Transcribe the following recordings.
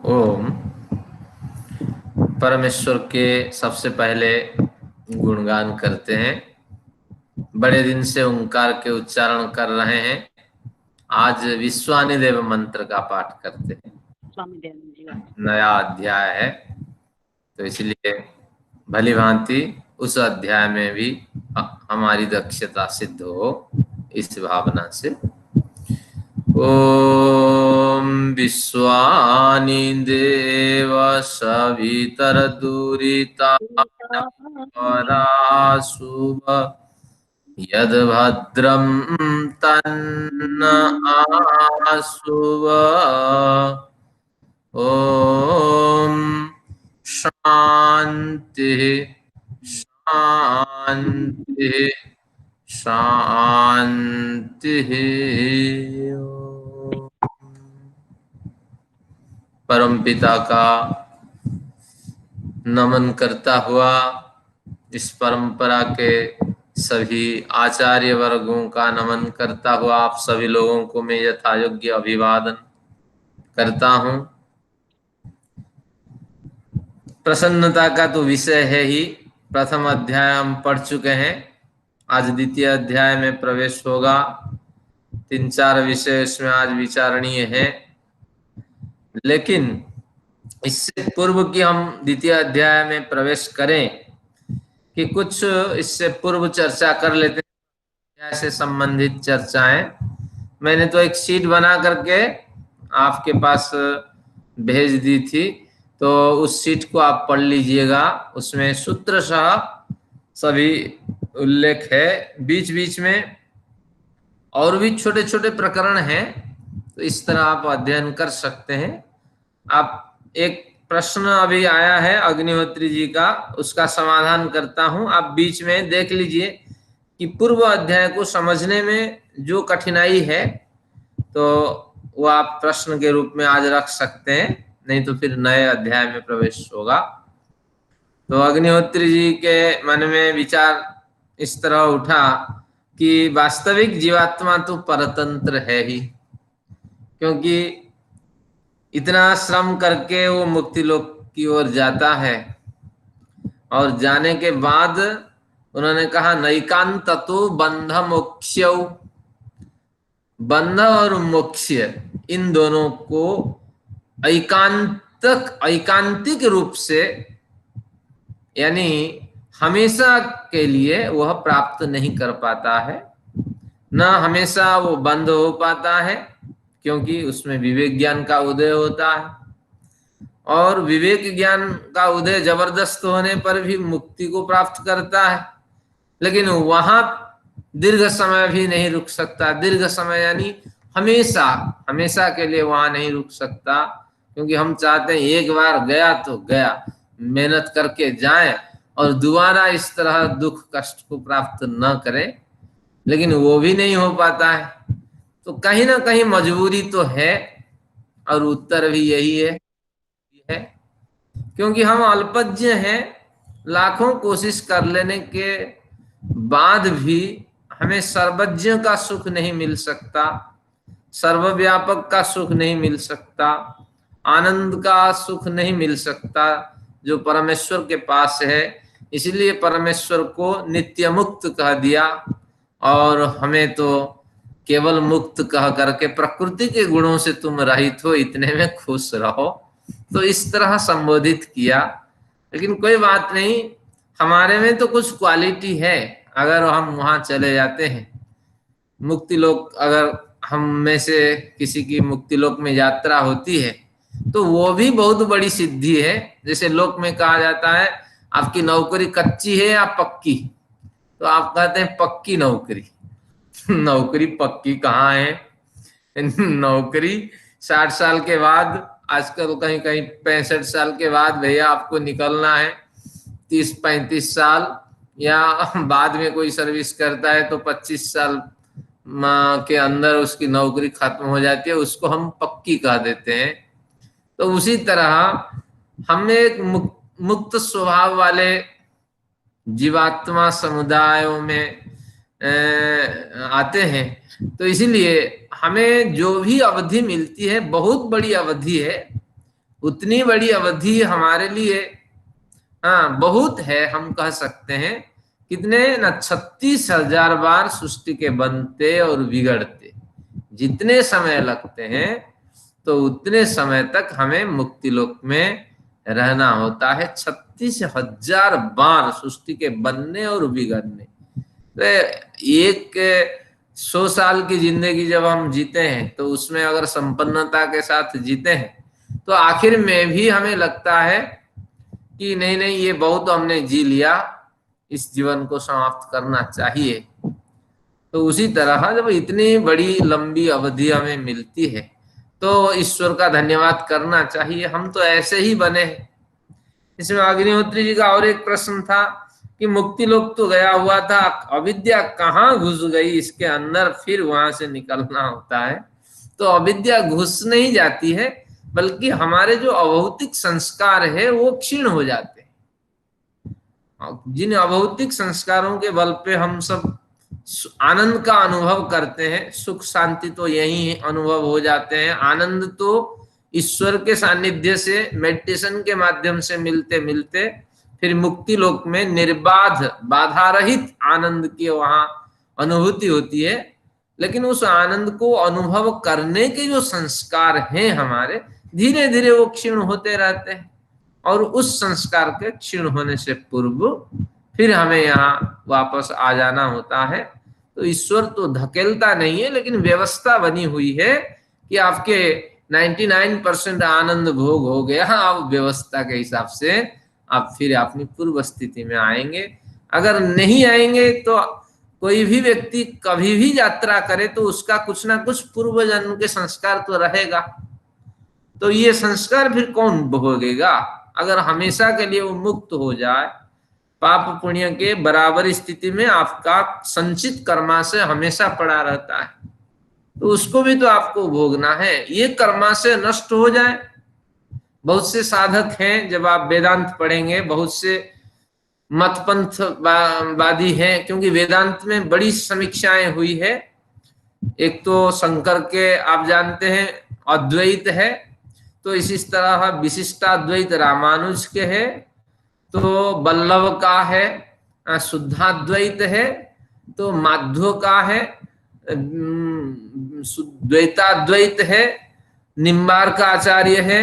ओम परमेश्वर के सबसे पहले गुणगान करते हैं। बड़े दिन से ओंकार के उच्चारण कर रहे हैं। आज विश्वानिदेव मंत्र का पाठ करते हैं। स्वामी दयानंद जी नया अध्याय है, तो इसलिए भली भांति उस अध्याय में भी हमारी दक्षता सिद्ध हो, इस भावना से। ओम विश्वानि देव सवितरदुरिता पराशुभ यद्भद्रं तन्न आशुभ। ओम शांति शांति शांति। परमपिता का नमन करता हुआ, इस परंपरा के सभी आचार्य वर्गों का नमन करता हुआ आप सभी लोगों को मैं यथायोग्य अभिवादन करता हूं। प्रसन्नता का तो विषय है ही। प्रथम अध्याय हम पढ़ चुके हैं, आज द्वितीय अध्याय में प्रवेश होगा। 3-4 विषय इसमें आज विचारणीय है, लेकिन इससे पूर्व कि हम द्वितीय अध्याय में प्रवेश करें कि कुछ इससे पूर्व चर्चा कर लेते हैं, अध्याय से संबंधित चर्चाएं। मैंने तो एक शीट बना करके आपके पास भेज दी थी, तो उस शीट को आप पढ़ लीजिएगा। उसमें सूत्र सह सभी उल्लेख है। बीच बीच में और भी छोटे छोटे प्रकरण हैं, तो इस तरह आप अध्ययन कर सकते हैं। आप एक प्रश्न अभी आया है अग्निहोत्री जी का, उसका समाधान करता हूं। आप बीच में देख लीजिए कि पूर्व अध्याय को समझने में जो कठिनाई है, तो वो आप प्रश्न के रूप में आज रख सकते हैं, नहीं तो फिर नए अध्याय में प्रवेश होगा। तो अग्निहोत्री जी के मन में विचार इस तरह उठा कि वास्तविक जीवात्मा तो परतंत्र है ही, क्योंकि इतना श्रम करके वो मुक्ति लोक की ओर जाता है, और जाने के बाद उन्होंने कहा नैकांत तो बंध मोक्ष्य। बंध और मोक्ष, इन दोनों को ऐकांतिक रूप से, यानी हमेशा के लिए वह प्राप्त नहीं कर पाता है, न हमेशा वो बंद हो पाता है, क्योंकि उसमें विवेक ज्ञान का उदय होता है, और विवेक ज्ञान का उदय जबरदस्त होने पर भी मुक्ति को प्राप्त करता है, लेकिन वहां दीर्घ समय भी नहीं रुक सकता। दीर्घ समय यानी हमेशा, हमेशा के लिए वहां नहीं रुक सकता, क्योंकि हम चाहते हैं एक बार गया तो गया, मेहनत करके जाएं और दोबारा इस तरह दुख कष्ट को प्राप्त न करें, लेकिन वो भी नहीं हो पाता है। तो कहीं ना कहीं मजबूरी तो है, और उत्तर भी यही है, क्योंकि हम अल्पज्ञ हैं। लाखों कोशिश कर लेने के बाद भी हमें सर्वज्ञ का सुख नहीं मिल सकता, सर्वव्यापक का सुख नहीं मिल सकता, आनंद का सुख नहीं मिल सकता जो परमेश्वर के पास है। इसलिए परमेश्वर को नित्य मुक्त कह दिया, और हमें तो केवल मुक्त कह करके प्रकृति के गुणों से तुम रहित हो, इतने में खुश रहो, तो इस तरह संबोधित किया। लेकिन कोई बात नहीं, हमारे में तो कुछ क्वालिटी है। अगर हम वहां चले जाते हैं, मुक्ति लोक, अगर हम में से किसी की मुक्ति लोक में यात्रा होती है, तो वो भी बहुत बड़ी सिद्धि है। जैसे लोक में कहा जाता है आपकी नौकरी कच्ची है या पक्की, तो आप कहते हैं पक्की नौकरी। नौकरी पक्की कहाँ है? नौकरी 60 साल के बाद, आजकल कहीं कहीं 65 साल के बाद भैया आपको निकलना है। 30-35 साल, या बाद में कोई सर्विस करता है तो 25 साल के अंदर उसकी नौकरी खत्म हो जाती है, उसको हम पक्की कह देते हैं। तो उसी तरह हम एक मुक्त स्वभाव वाले जीवात्मा समुदायों में आते हैं, तो इसीलिए हमें जो भी अवधि मिलती है बहुत बड़ी अवधि है, उतनी बड़ी अवधि हमारे लिए हाँ बहुत है। हम कह सकते हैं कितने न 36,000 बार सृष्टि के बनते और बिगड़ते, जितने समय लगते हैं तो उतने समय तक हमें मुक्ति लोक में रहना होता है। 36,000 बार सृष्टि के बनने और बिगड़ने। तो एक 100 साल की जिंदगी जब हम जीते हैं तो उसमें अगर संपन्नता के साथ जीते हैं तो आखिर में भी हमें लगता है कि नहीं नहीं ये बहुत हमने जी लिया, इस जीवन को समाप्त करना चाहिए। तो उसी तरह जब इतनी बड़ी लंबी अवधि हमें मिलती है तो ईश्वर का धन्यवाद करना चाहिए, हम तो ऐसे ही बने हैं। इसमें अग्निहोत्री जी का और एक प्रश्न था कि मुक्ति लोक तो गया हुआ था, अविद्या कहाँ घुस गई इसके अंदर, फिर वहां से निकलना होता है। तो अविद्या घुस नहीं जाती है, बल्कि हमारे जो अभौतिक संस्कार है वो क्षीण हो जाते हैं। जिन अभौतिक संस्कारों के बल पे हम सब आनंद का अनुभव करते हैं, सुख शांति तो यही अनुभव हो जाते हैं। आनंद तो ईश्वर के सानिध्य से मेडिटेशन के माध्यम से मिलते मिलते फिर मुक्ति लोक में निर्बाध बाधा रहित आनंद की वहां अनुभूति होती है। लेकिन उस आनंद को अनुभव करने के जो संस्कार हैं हमारे, धीरे धीरे वो क्षीण होते रहते हैं। और उस संस्कार के क्षीण होने से पूर्व फिर हमें यहाँ वापस आ जाना होता है। तो ईश्वर तो धकेलता नहीं है, लेकिन व्यवस्था बनी हुई है कि आपके 99% आनंद भोग हो गया, आप व्यवस्था के हिसाब से आप फिर अपनी पूर्व स्थिति में आएंगे। अगर नहीं आएंगे तो कोई भी व्यक्ति कभी भी यात्रा करे तो उसका कुछ ना कुछ पूर्व जन्म के संस्कार तो रहेगा। तो ये संस्कार फिर कौन भोगेगा? अगर हमेशा के लिए वो मुक्त हो जाए, पाप पुण्य के बराबर स्थिति में आपका संचित कर्मा से हमेशा पड़ा रहता है, तो उसको भी तो आपको भोगना है। ये कर्मा से नष्ट हो जाए। बहुत से साधक हैं, जब आप वेदांत पढ़ेंगे, बहुत से मतपंथ वादी हैं, क्योंकि वेदांत में बड़ी समीक्षाएं हुई है। एक तो शंकर के आप जानते हैं अद्वैत है, तो इसी तरह विशिष्टाद्वैत रामानुज के है, तो वल्लभ का है शुद्धाद्वैत है, तो माध्व का है द्वैताद्वैत है, निम्बार का आचार्य है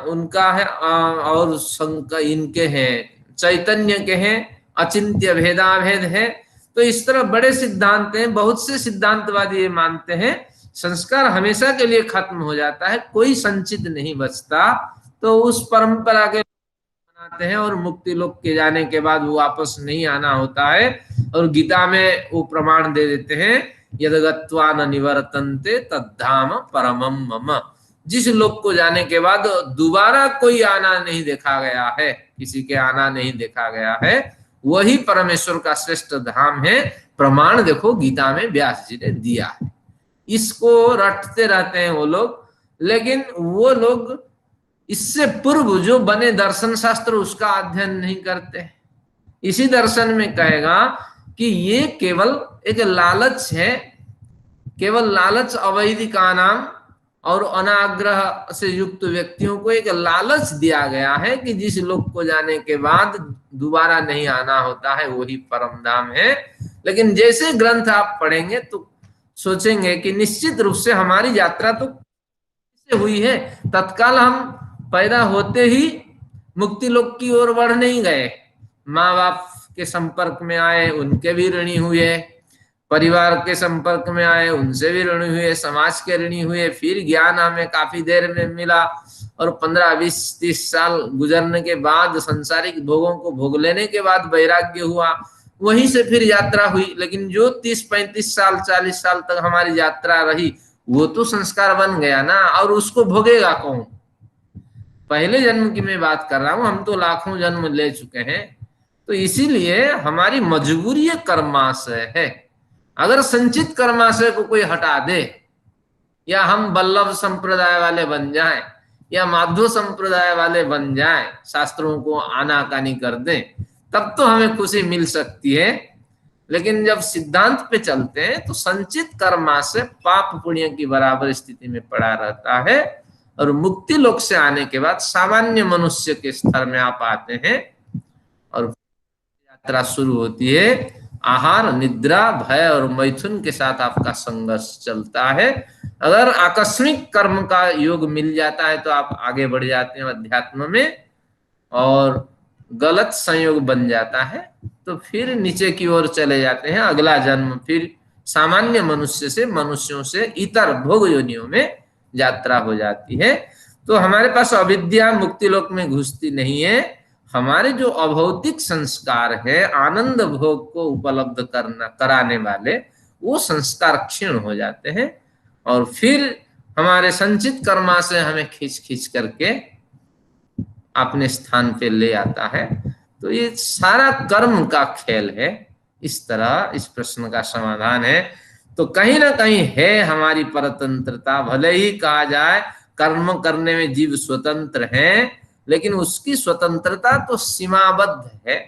उनका है, और शंकर इनके हैं चैतन्य के हैं अचिंत्य भेदाभेद है। तो इस तरह बड़े सिद्धांत हैं। बहुत से सिद्धांतवादी ये मानते हैं संस्कार हमेशा के लिए खत्म हो जाता है, कोई संचित नहीं बचता। तो उस परंपरा के बनाते हैं और मुक्ति लोक के जाने के बाद वो वापस नहीं आना होता है। और गीता में वो प्रमाण दे देते हैं यदगत्वा न निवर्तन्ते तद्धाम परमम मम। जिस लोक को जाने के बाद दोबारा कोई आना नहीं देखा गया है, किसी के आना नहीं देखा गया है, वही परमेश्वर का श्रेष्ठ धाम है। प्रमाण देखो गीता में व्यास जी ने दिया है। इसको रटते रहते हैं वो लोग, लेकिन वो लोग इससे पूर्व जो बने दर्शन शास्त्र उसका अध्ययन नहीं करते। इसी दर्शन में कहेगा कि ये केवल एक लालच है, केवल लालच अवैधिका नाम और अनाग्रह से युक्त व्यक्तियों को एक लालच दिया गया है कि जिस लोक को जाने के बाद दोबारा नहीं आना होता है वही परम धाम है। लेकिन जैसे ग्रंथ आप पढ़ेंगे तो सोचेंगे कि निश्चित रूप से हमारी यात्रा तो हुई है। तत्काल हम पैदा होते ही मुक्ति लोक की ओर बढ़ नहीं गए, माँ बाप के संपर्क में आए, उनके भी ऋणी हुए, परिवार के संपर्क में आए, उनसे भी ऋणी हुए, समाज के ऋणी हुए, फिर ज्ञान हमें काफी देर में मिला और 15, 20, 30 साल गुजरने के बाद संसारिक भोगों को भोग लेने के बाद वैराग्य हुआ, वहीं से फिर यात्रा हुई। लेकिन जो 30, 35 साल 40 साल तक हमारी यात्रा रही वो तो संस्कार बन गया ना, और उसको भोगेगा कौन? पहले जन्म की मैं बात कर रहा हूं, हम तो लाखों जन्म ले चुके हैं। तो इसीलिए हमारी मजबूरी कर्माशय है। अगर संचित कर्माशय को कोई हटा दे, या हम वल्लभ संप्रदाय वाले बन जाएं या माध्व संप्रदाय वाले बन जाएं, शास्त्रों को आनाकानी कर दें, तब तो हमें खुशी मिल सकती है। लेकिन जब सिद्धांत पे चलते हैं तो संचित कर्माशय पाप पुण्य की बराबर स्थिति में पड़ा रहता है और मुक्ति लोक से आने के बाद सामान्य मनुष्य के स्तर में आप आते हैं और यात्रा शुरू होती है। आहार, निद्रा, भय और मैथुन के साथ आपका संघर्ष चलता है। अगर आकस्मिक कर्म का योग मिल जाता है तो आप आगे बढ़ जाते हैं अध्यात्म में, और गलत संयोग बन जाता है तो फिर नीचे की ओर चले जाते हैं। अगला जन्म फिर सामान्य मनुष्य से, मनुष्यों से इतर भोग योनियों में यात्रा हो जाती है। तो हमारे पास अविद्या मुक्ति लोक में घुसती नहीं है। हमारे जो अभौतिक संस्कार है, आनंद भोग को उपलब्ध कराने वाले, वो संस्कार क्षीण हो जाते हैं और फिर हमारे संचित कर्मा से हमें खींच खींच करके अपने स्थान पे ले आता है। तो ये सारा कर्म का खेल है। इस तरह इस प्रश्न का समाधान है। तो कहीं ना कहीं है हमारी परतंत्रता, भले ही कहा जाए कर्म करने में जीव स्वतंत्र है, लेकिन उसकी स्वतंत्रता तो सीमाबद्ध है।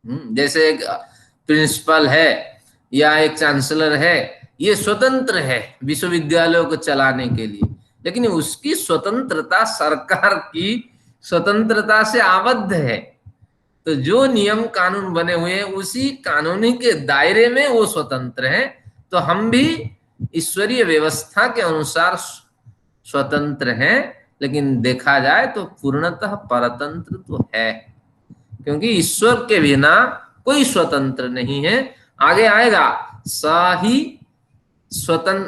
जैसे एक प्रिंसिपल है या एक चांसलर है, ये स्वतंत्र है विश्वविद्यालयों को चलाने के लिए, लेकिन उसकी स्वतंत्रता सरकार की स्वतंत्रता से आबद्ध है। तो जो नियम कानून बने हुए हैं उसी कानूनी के दायरे में वो स्वतंत्र है। तो हम भी ईश्वरीय व्यवस्था के अनुसार स्वतंत्र हैं, लेकिन देखा जाए तो पूर्णतः परतंत्र तो है, क्योंकि ईश्वर के बिना कोई स्वतंत्र नहीं है। आगे आएगा साही स्वतंत्र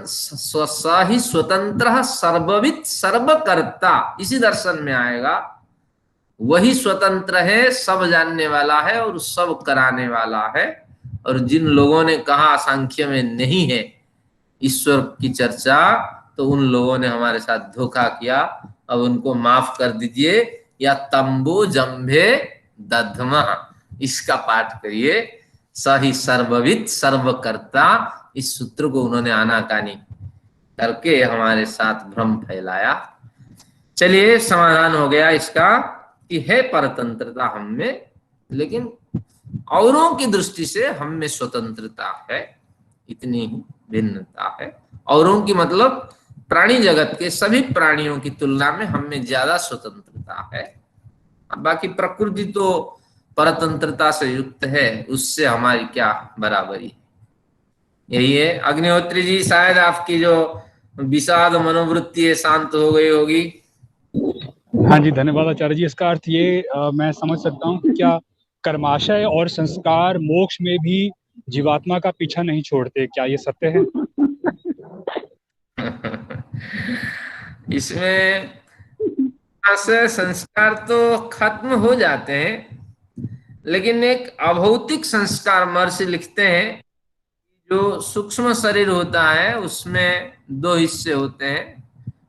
सर्वविद सर्वकर्ता, इसी दर्शन में आएगा। वही स्वतंत्र है, सब जानने वाला है और सब कराने वाला है। और जिन लोगों ने कहा सांख्य में नहीं है ईश्वर की चर्चा, तो उन लोगों ने हमारे साथ धोखा किया। अब उनको माफ कर दीजिए। या तंबू जम्भे दधमा, इसका पाठ करिए। सही सर्वविद सर्वकर्ता, इस सूत्र को उन्होंने आनाकानी करके हमारे साथ भ्रम फैलाया। चलिए, समाधान हो गया इसका कि है परतंत्रता हम में, लेकिन औरों की दृष्टि से हम में स्वतंत्रता है, इतनी ही भिन्नता है। औरों की मतलब प्राणी जगत के सभी प्राणियों की तुलना में हम में ज्यादा स्वतंत्रता है। बाकी प्रकृति तो परतंत्रता से युक्त है, उससे हमारी क्या बराबरी। यही है। अग्निहोत्री जी, शायद आपकी जो विषाद मनोवृत्ति है शांत हो गई होगी। हाँ जी, धन्यवाद आचार्य जी। इसका अर्थ ये मैं समझ सकता हूँ कि क्या कर्माशय और संस्कार मोक्ष में भी जीवात्मा का पीछा नहीं छोड़ते, क्या ये सत्य है? इसमें संस्कार तो खत्म हो जाते हैं, लेकिन एक अभौतिक संस्कार महर्षि लिखते हैं, जो सूक्ष्म शरीर होता है उसमें दो हिस्से होते हैं।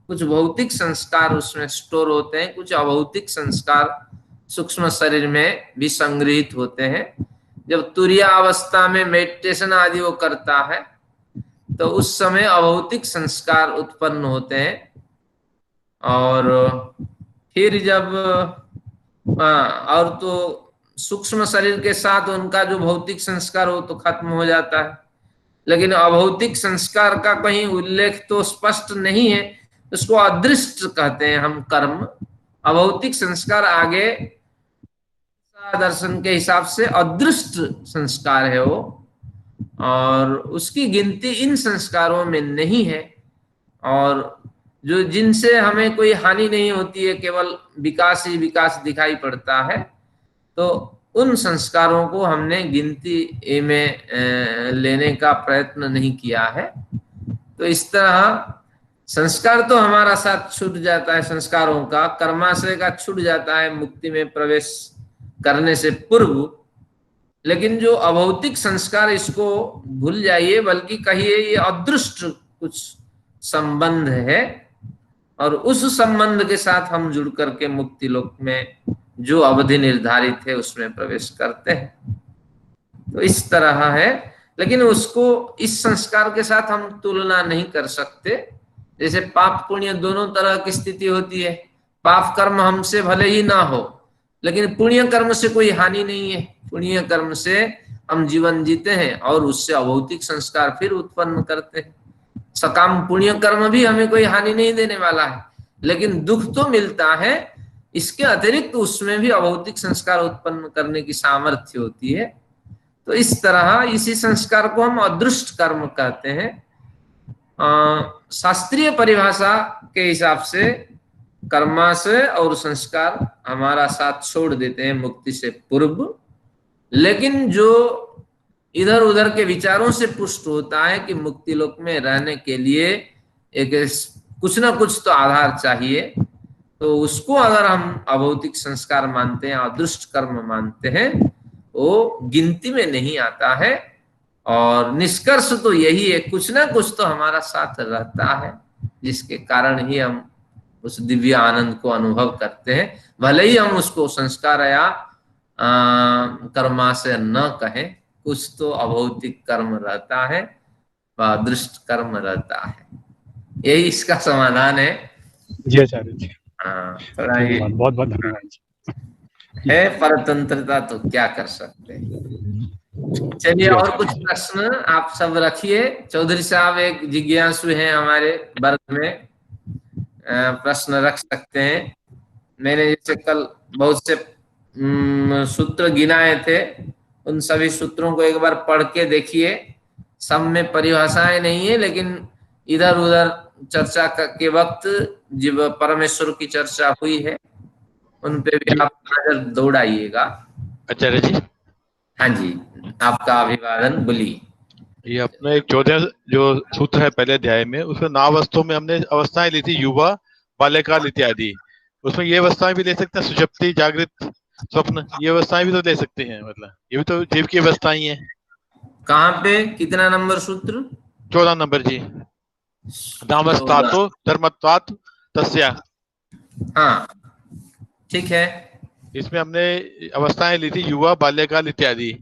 कुछ भौतिक संस्कार उसमें स्टोर होते हैं, कुछ अभौतिक संस्कार सूक्ष्म शरीर में भी संग्रहित होते हैं। जब तुरीय अवस्था में मेडिटेशन आदि वो करता है तो उस समय अभौतिक संस्कार उत्पन्न होते हैं, और फिर जब और तो सूक्ष्म शरीर के साथ उनका जो भौतिक संस्कार हो तो खत्म हो जाता है। लेकिन अभौतिक संस्कार का कहीं उल्लेख तो स्पष्ट नहीं है, उसको अदृष्ट कहते हैं हम कर्म। अभौतिक संस्कार आगे दर्शन के हिसाब से अदृष्ट संस्कार है वो, और उसकी गिनती इन संस्कारों में नहीं है। और जो जिनसे हमें कोई हानि नहीं होती है, केवल विकास ही विकास दिखाई पड़ता है, तो उन संस्कारों को हमने गिनती में लेने का प्रयत्न नहीं किया है। तो इस तरह संस्कार तो हमारा साथ छूट जाता है, संस्कारों का कर्माशय का छूट जाता है मुक्ति में प्रवेश करने से पूर्व। लेकिन जो अभौतिक संस्कार, इसको भूल जाइए, बल्कि कहिए ये अदृष्ट कुछ संबंध है, और उस संबंध के साथ हम जुड़ करके मुक्ति लोक में जो अवधि निर्धारित है उसमें प्रवेश करते हैं। तो इस तरह है, लेकिन उसको इस संस्कार के साथ हम तुलना नहीं कर सकते। जैसे पाप पुण्य दोनों तरह की स्थिति होती है। पाप कर्म हमसे भले ही ना हो, लेकिन पुण्य कर्म से कोई हानि नहीं है। पुण्य कर्म से हम जीवन जीते हैं और उससे अभौतिक संस्कार फिर उत्पन्न करते हैं। सकाम पुण्य कर्म भी हमें कोई हानि नहीं देने वाला है, लेकिन दुख तो मिलता है, इसके अतिरिक्त उसमें भी अभौतिक संस्कार उत्पन्न करने की सामर्थ्य होती है। तो इस तरह इसी संस्कार को हम अदृष्ट कर्म कहते हैं। शास्त्रीय परिभाषा के हिसाब से कर्माशय और संस्कार हमारा साथ छोड़ देते हैं मुक्ति से पूर्व, लेकिन जो इधर उधर के विचारों से पुष्ट होता है कि मुक्ति लोक में रहने के लिए एक कुछ ना कुछ तो आधार चाहिए, तो उसको अगर हम अभौतिक संस्कार मानते हैं, अदृष्ट कर्म मानते हैं, वो गिनती में नहीं आता है। और निष्कर्ष तो यही है, कुछ ना कुछ तो हमारा साथ रहता है, जिसके कारण ही हम उस दिव्य आनंद को अनुभव करते हैं। भले ही हम उसको संस्कार या कर्मा से न कहें, कुछ तो अभौतिक कर्म रहता है, दृष्ट कर्म रहता है। यही इसका समाधान है। जी आचार्य जी, थोड़ा ये बहुत बहुत धन्यवाद जी। है परतंत्रता, तो क्या कर सकते हैं। चलिए, और कुछ प्रश्न आप सब रखिए। चौधरी साहब एक जिज्ञासु हैं हमारे वर्ग में, प्रश्न रख सकते हैं। मैंने जैसे कल बहुत से सूत्र गिनाए थे, उन सभी सूत्रों को एक बार पढ़ के देखिए। सब में परिभाषाएं नहीं है, लेकिन इधर उधर चर्चा के वक्त जब परमेश्वर की चर्चा हुई है, उन पे भी आप नजर दौड़ाइएगा। आचार्य जी। हाँ जी, आपका अभिवादन, बोलिए। ये अपने 14 जो सूत्र है पहले अध्याय में, उसमें 9 अवस्थों में हमने अवस्थाएं ली थी, युवा, बाल्यकाल इत्यादि। उसमें ये अवस्थाएं भी ले सकते हैं, सुषुप्ति, जागृत, स्वप्न, ये अवस्थाएं भी तो ले सकते हैं। मतलब ये भी तो जीव की अवस्थाएं हैं। कहाँ पे, कितना नंबर सूत्र? 14 नंबर जी। नामस्तातो धर्मत्वात् तस्या। हाँ, ठीक है। इसमें हमने अवस्थाएं ली थी, युवा, बाल्यकाल इत्यादि।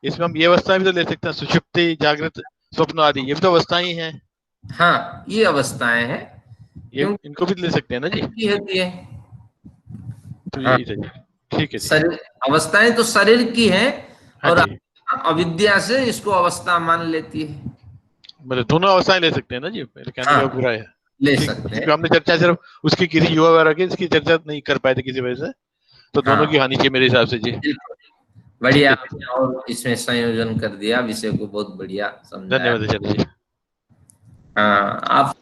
इसमें हम ये अवस्थाएं भी तो ले सकते हैं, सुषुप्ति, जागृत, स्वप्न आदि, ये भी तो अवस्थाएं हैं। हाँ, ये अवस्थाएं हैं, ये इनको भी ले सकते हैं ना जी। होती है तो यही था जी, ठीक है जी। शरीर, अवस्थाएं तो शरीर की हैं, हाँ और जी, अविद्या से इसको अवस्था मान लेती है। मतलब दोनों अवस्थाएं ले सकते हैं ना जी, मेरे कहने का बुरा है। ले सकते हैं। हमने चर्चा सिर्फ उसकी किसी युवा वगैरह की, इसकी चर्चा नहीं कर पाए थे किसी वजह से, तो दोनों की हानि चाहिए मेरे हिसाब से जी। बढ़िया, और इसमें संयोजन कर दिया, विषय को बहुत बढ़िया समझाया। धन्यवाद आचार्य जी। हाँ, आप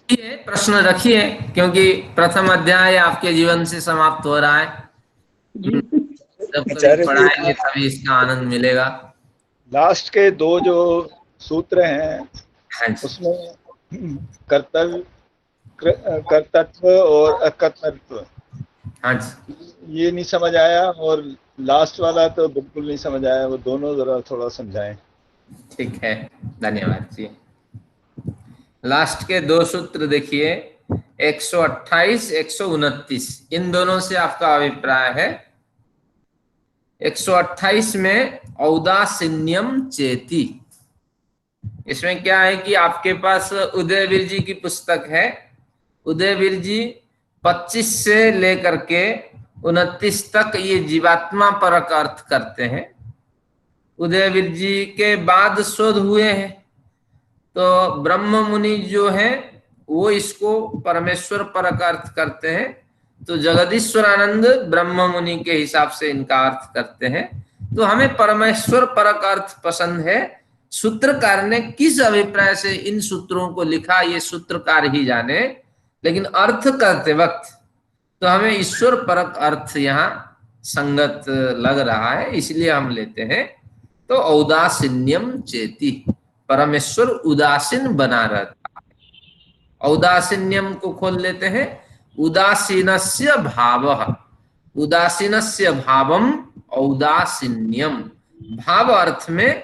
प्रश्न रखिए, क्योंकि प्रथम अध्याय आपके जीवन से समाप्त हो रहा है। जब कभी पढ़ाएंगे तभी इसका आनंद मिलेगा। लास्ट के 2 जो सूत्र हैं, हाँ, उसमें कर्तृत्व और अकर्तृत्व, हाँ, ये नहीं समझ आया, और लास्ट वाला तो बिल्कुल नहीं समझ आया। वो दोनों जरा थोड़ा समझाएं। ठीक है, धन्यवाद जी। लास्ट के 2 सूत्र देखिए, 128, 129, इन दोनों से आपका अभिप्राय है। 128 में औदासीन्यम चेती, इसमें क्या है कि आपके पास उदयवीर जी की पुस्तक है। उदयवीर जी 25 से लेकर के 29 तक ये जीवात्मा परक अर्थ करते हैं। उदयवीर जी के बाद शोध हुए हैं, तो ब्रह्म मुनि जो है वो इसको परमेश्वर परक अर्थ करते हैं। तो जगदीश्वरानंद ब्रह्म मुनि के हिसाब से इनका अर्थ करते हैं। तो हमें परमेश्वर परक अर्थ पसंद है। सूत्रकार ने किस अभिप्राय से इन सूत्रों को लिखा, ये सूत्रकार ही जाने, लेकिन अर्थ करते वक्त तो हमें ईश्वर परक अर्थ यहाँ संगत लग रहा है, इसलिए हम लेते हैं। तो औदासीन्यम चेती, परमेश्वर उदासीन बना रहता है। औदासीन्यम को खोल लेते हैं, उदासीनस्य भावः, उदासीनस्य भावम औदासीन्यम। भाव अर्थ में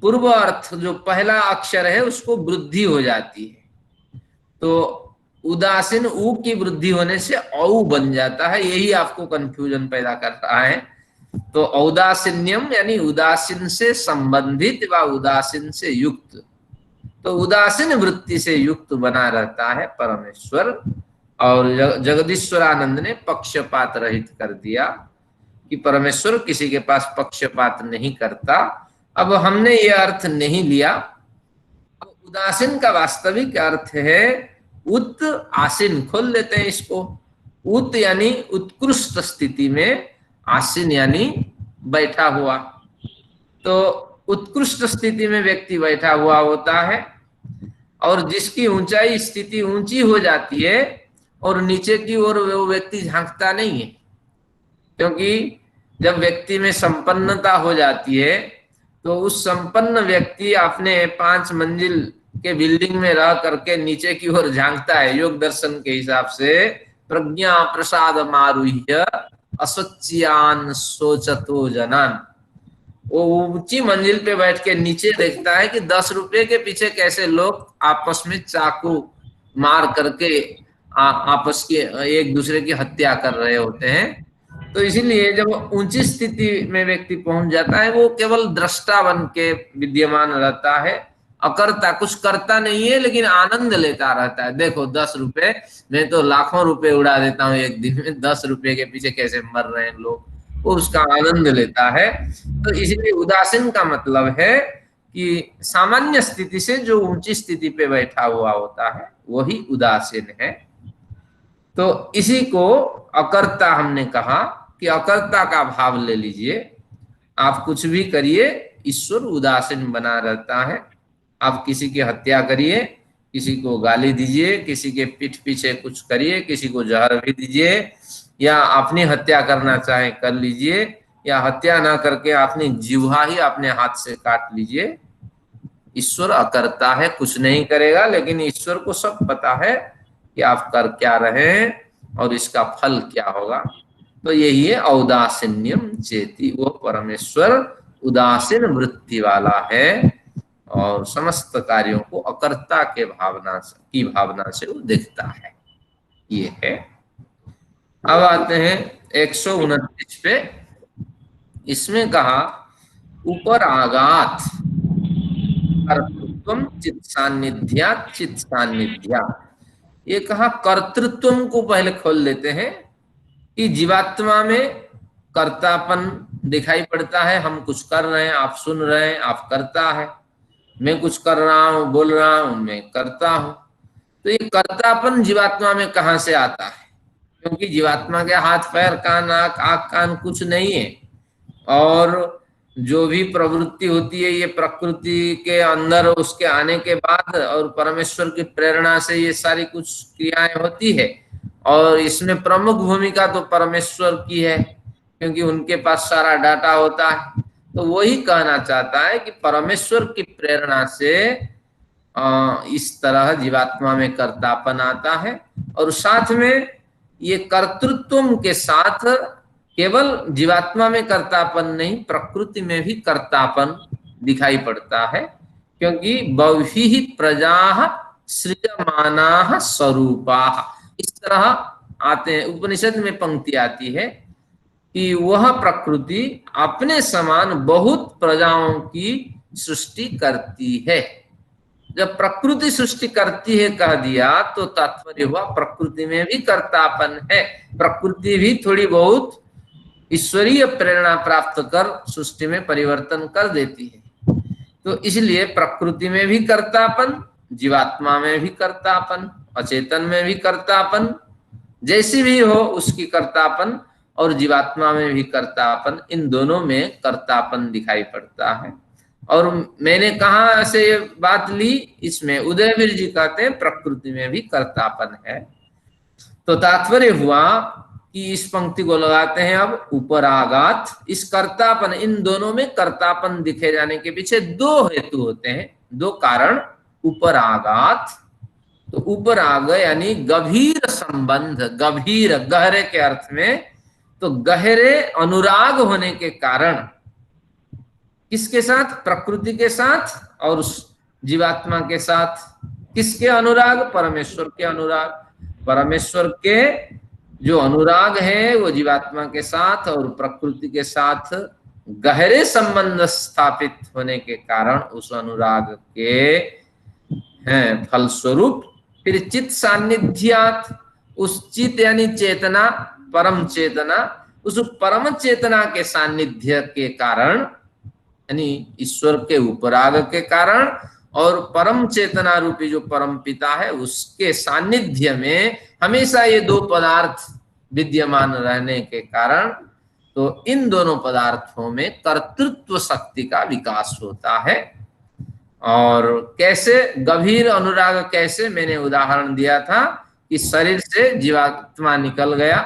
पूर्व अर्थ जो पहला अक्षर है उसको वृद्धि हो जाती है, तो उदासीन ऊ की वृद्धि होने से औ बन जाता है। यही आपको कंफ्यूजन पैदा कर रहा है। तो औदासीन्यम यानी उदासीन से संबंधित व उदासीन से युक्त, तो उदासीन वृत्ति से युक्त बना रहता है परमेश्वर। और जगदीश्वरानंद ने पक्षपात रहित कर दिया कि परमेश्वर किसी के पास पक्षपात नहीं करता। अब हमने ये अर्थ नहीं लिया। उदासीन का वास्तविक अर्थ है उत आसीन खोल लेते हैं इसको। उत यानी उत्कृष्ट स्थिति में, आसीन यानी बैठा हुआ। तो उत्कृष्ट स्थिति में व्यक्ति बैठा हुआ होता है, और जिसकी ऊंचाई स्थिति ऊंची हो जाती है और नीचे की ओर वो व्यक्ति झांकता नहीं है, क्योंकि जब व्यक्ति में संपन्नता हो जाती है तो उस संपन्न व्यक्ति अपने 5 मंजिल के बिल्डिंग में रह करके नीचे की ओर झांकता है। योग दर्शन के हिसाब से प्रज्ञा प्रसाद मारुह्य असोच्यान सोचतो जनान, वो ऊंची मंजिल पे बैठ के नीचे देखता है कि 10 रुपए के पीछे कैसे लोग आपस में चाकू मार करके आपस की एक दूसरे की हत्या कर रहे होते हैं। तो इसीलिए जब ऊंची स्थिति में व्यक्ति पहुंच जाता है, वो केवल दृष्टा बन के विद्यमान रहता है, अकर्ता, कुछ करता नहीं है लेकिन आनंद लेता रहता है। देखो 10 रुपए, मैं तो लाखों रुपए उड़ा देता हूँ एक दिन में, 10 रुपए के पीछे कैसे मर रहे हैं लोग, वो उसका आनंद लेता है। तो इसलिए उदासीन का मतलब है कि सामान्य स्थिति से जो ऊंची स्थिति पे बैठा हुआ होता है वही उदासीन है। तो इसी को अकर्ता हमने कहा कि अकर्ता का भाव ले लीजिए। आप कुछ भी करिए, ईश्वर उदासीन बना रहता है। आप किसी की हत्या करिए, किसी को गाली दीजिए, किसी के पीठ पीछे कुछ करिए, किसी को जहर भी दीजिए, या अपनी हत्या करना चाहे कर लीजिए, या हत्या ना करके अपनी जिह्वा ही अपने हाथ से काट लीजिए। ईश्वर अकर्ता है, कुछ नहीं करेगा, लेकिन ईश्वर को सब पता है कि आप कर क्या रहे हैं और इसका फल क्या होगा। तो यही है औदासीन्यम चेति, वो परमेश्वर उदासीन वृत्ति वाला है और समस्त कार्यों को अकर्ता के भावना से वो देखता है। ये है। अब आते हैं 129 पे। इसमें कहा ऊपर आगात कर्तृत्वम चित सान्निध्यात चित सान्निध्यात। ये कहा कर्तृत्व को पहले खोल लेते हैं कि जीवात्मा में कर्तापन दिखाई पड़ता है। हम कुछ कर रहे हैं, आप सुन रहे हैं, आप करता है। मैं कुछ कर रहा हूं, बोल रहा हूं, मैं करता हूं। तो ये कर्तापन जीवात्मा में कहां से आता है? क्योंकि जीवात्मा के हाथ पैर कान नाक आंख कान कुछ नहीं है, और जो भी प्रवृत्ति होती है ये प्रकृति के अंदर उसके आने के बाद और परमेश्वर की प्रेरणा से ये सारी कुछ क्रियाएं होती है। और इसमें प्रमुख भूमिका तो परमेश्वर की है, क्योंकि उनके पास सारा डाटा होता है। तो वही कहना चाहता है कि परमेश्वर की प्रेरणा से इस तरह जीवात्मा में कर्तापन आता है। और साथ में ये कर्तृत्व के साथ केवल जीवात्मा में कर्तापन नहीं, प्रकृति में भी कर्तापन दिखाई पड़ता है। क्योंकि बहुहि प्रजाः सृजमानाः स्वरूपाः, इस तरह आते हैं। उपनिषद में पंक्ति आती है कि वह प्रकृति अपने समान बहुत प्रजाओं की सृष्टि करती है। जब प्रकृति सृष्टि करती है कह दिया तो तात्पर्य हुआ प्रकृति में भी कर्तापन है। प्रकृति भी थोड़ी बहुत ईश्वरीय प्रेरणा प्राप्त कर सृष्टि में परिवर्तन कर देती है। तो इसलिए प्रकृति में भी कर्तापन, जीवात्मा में भी कर्तापन, अचेतन में भी कर्तापन, जैसी भी हो उसकी कर्तापन, और जीवात्मा में भी कर्तापन, इन दोनों में कर्तापन दिखाई पड़ता है। और मैंने कहा से ये बात ली, इसमें उदयवीर जी कहते हैं प्रकृति में भी कर्तापन है। तो तात्पर्य हुआ कि इस पंक्ति को लगाते हैं अब ऊपर आगात, इस कर्तापन, इन दोनों में कर्तापन दिखे जाने के पीछे 2 हेतु होते हैं, 2 कारण। ऊपर आगात, तो ऊपर आग यानी गभीर संबंध, गभीर गहरे के अर्थ में, तो गहरे अनुराग होने के कारण किसके साथ? प्रकृति के साथ और जीवात्मा के साथ। किसके अनुराग? परमेश्वर के अनुराग। परमेश्वर के जो अनुराग है वो जीवात्मा के साथ और प्रकृति के साथ गहरे संबंध स्थापित होने के कारण उस अनुराग के फलस्वरूप फिर चित सान्निध्यात, उस चित यानी चेतना, परम चेतना, उस परम चेतना के सान्निध्य के कारण यानी ईश्वर के उपराग के कारण और परम चेतना रूपी जो परम पिता है उसके सानिध्य में हमेशा ये दो पदार्थ विद्यमान रहने के कारण तो इन दोनों पदार्थों में कर्तृत्व शक्ति का विकास होता है। और कैसे गंभीर अनुराग, कैसे मैंने उदाहरण दिया था कि शरीर से जीवात्मा निकल गया,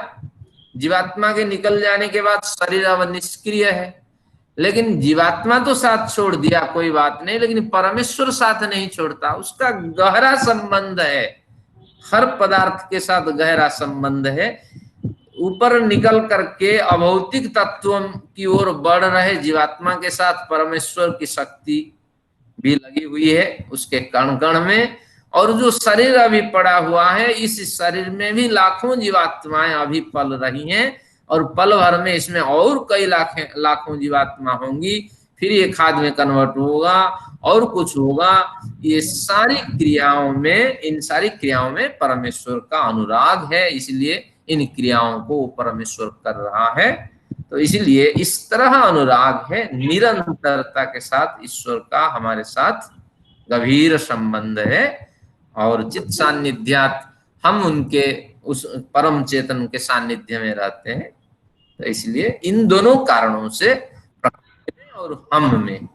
जीवात्मा के निकल जाने के बाद शरीर अब निष्क्रिय है, लेकिन जीवात्मा तो साथ छोड़ दिया कोई बात नहीं, लेकिन परमेश्वर साथ नहीं छोड़ता, उसका गहरा संबंध है, हर पदार्थ के साथ गहरा संबंध है। ऊपर निकल करके अभौतिक तत्वों की ओर बढ़ रहे जीवात्मा के साथ परमेश्वर की शक्ति भी लगी हुई है उसके कण कण में, और जो शरीर अभी पड़ा हुआ है इस शरीर में भी लाखों जीवात्माएं अभी पल रही हैं, और पल भर में इसमें और कई लाखों जीवात्मा होंगी, फिर ये खाद में कन्वर्ट होगा और कुछ होगा। ये सारी क्रियाओं में, इन सारी क्रियाओं में परमेश्वर का अनुराग है, इसलिए इन क्रियाओं को परमेश्वर कर रहा है। तो इसलिए इस तरह अनुराग है, निरंतरता के साथ ईश्वर का हमारे साथ गंभीर संबंध है, और चित्त सान्निध्यात हम उनके उस परम चेतन के सान्निध्य में रहते हैं। तो इसलिए इन दोनों कारणों से प्रकृति में और हम में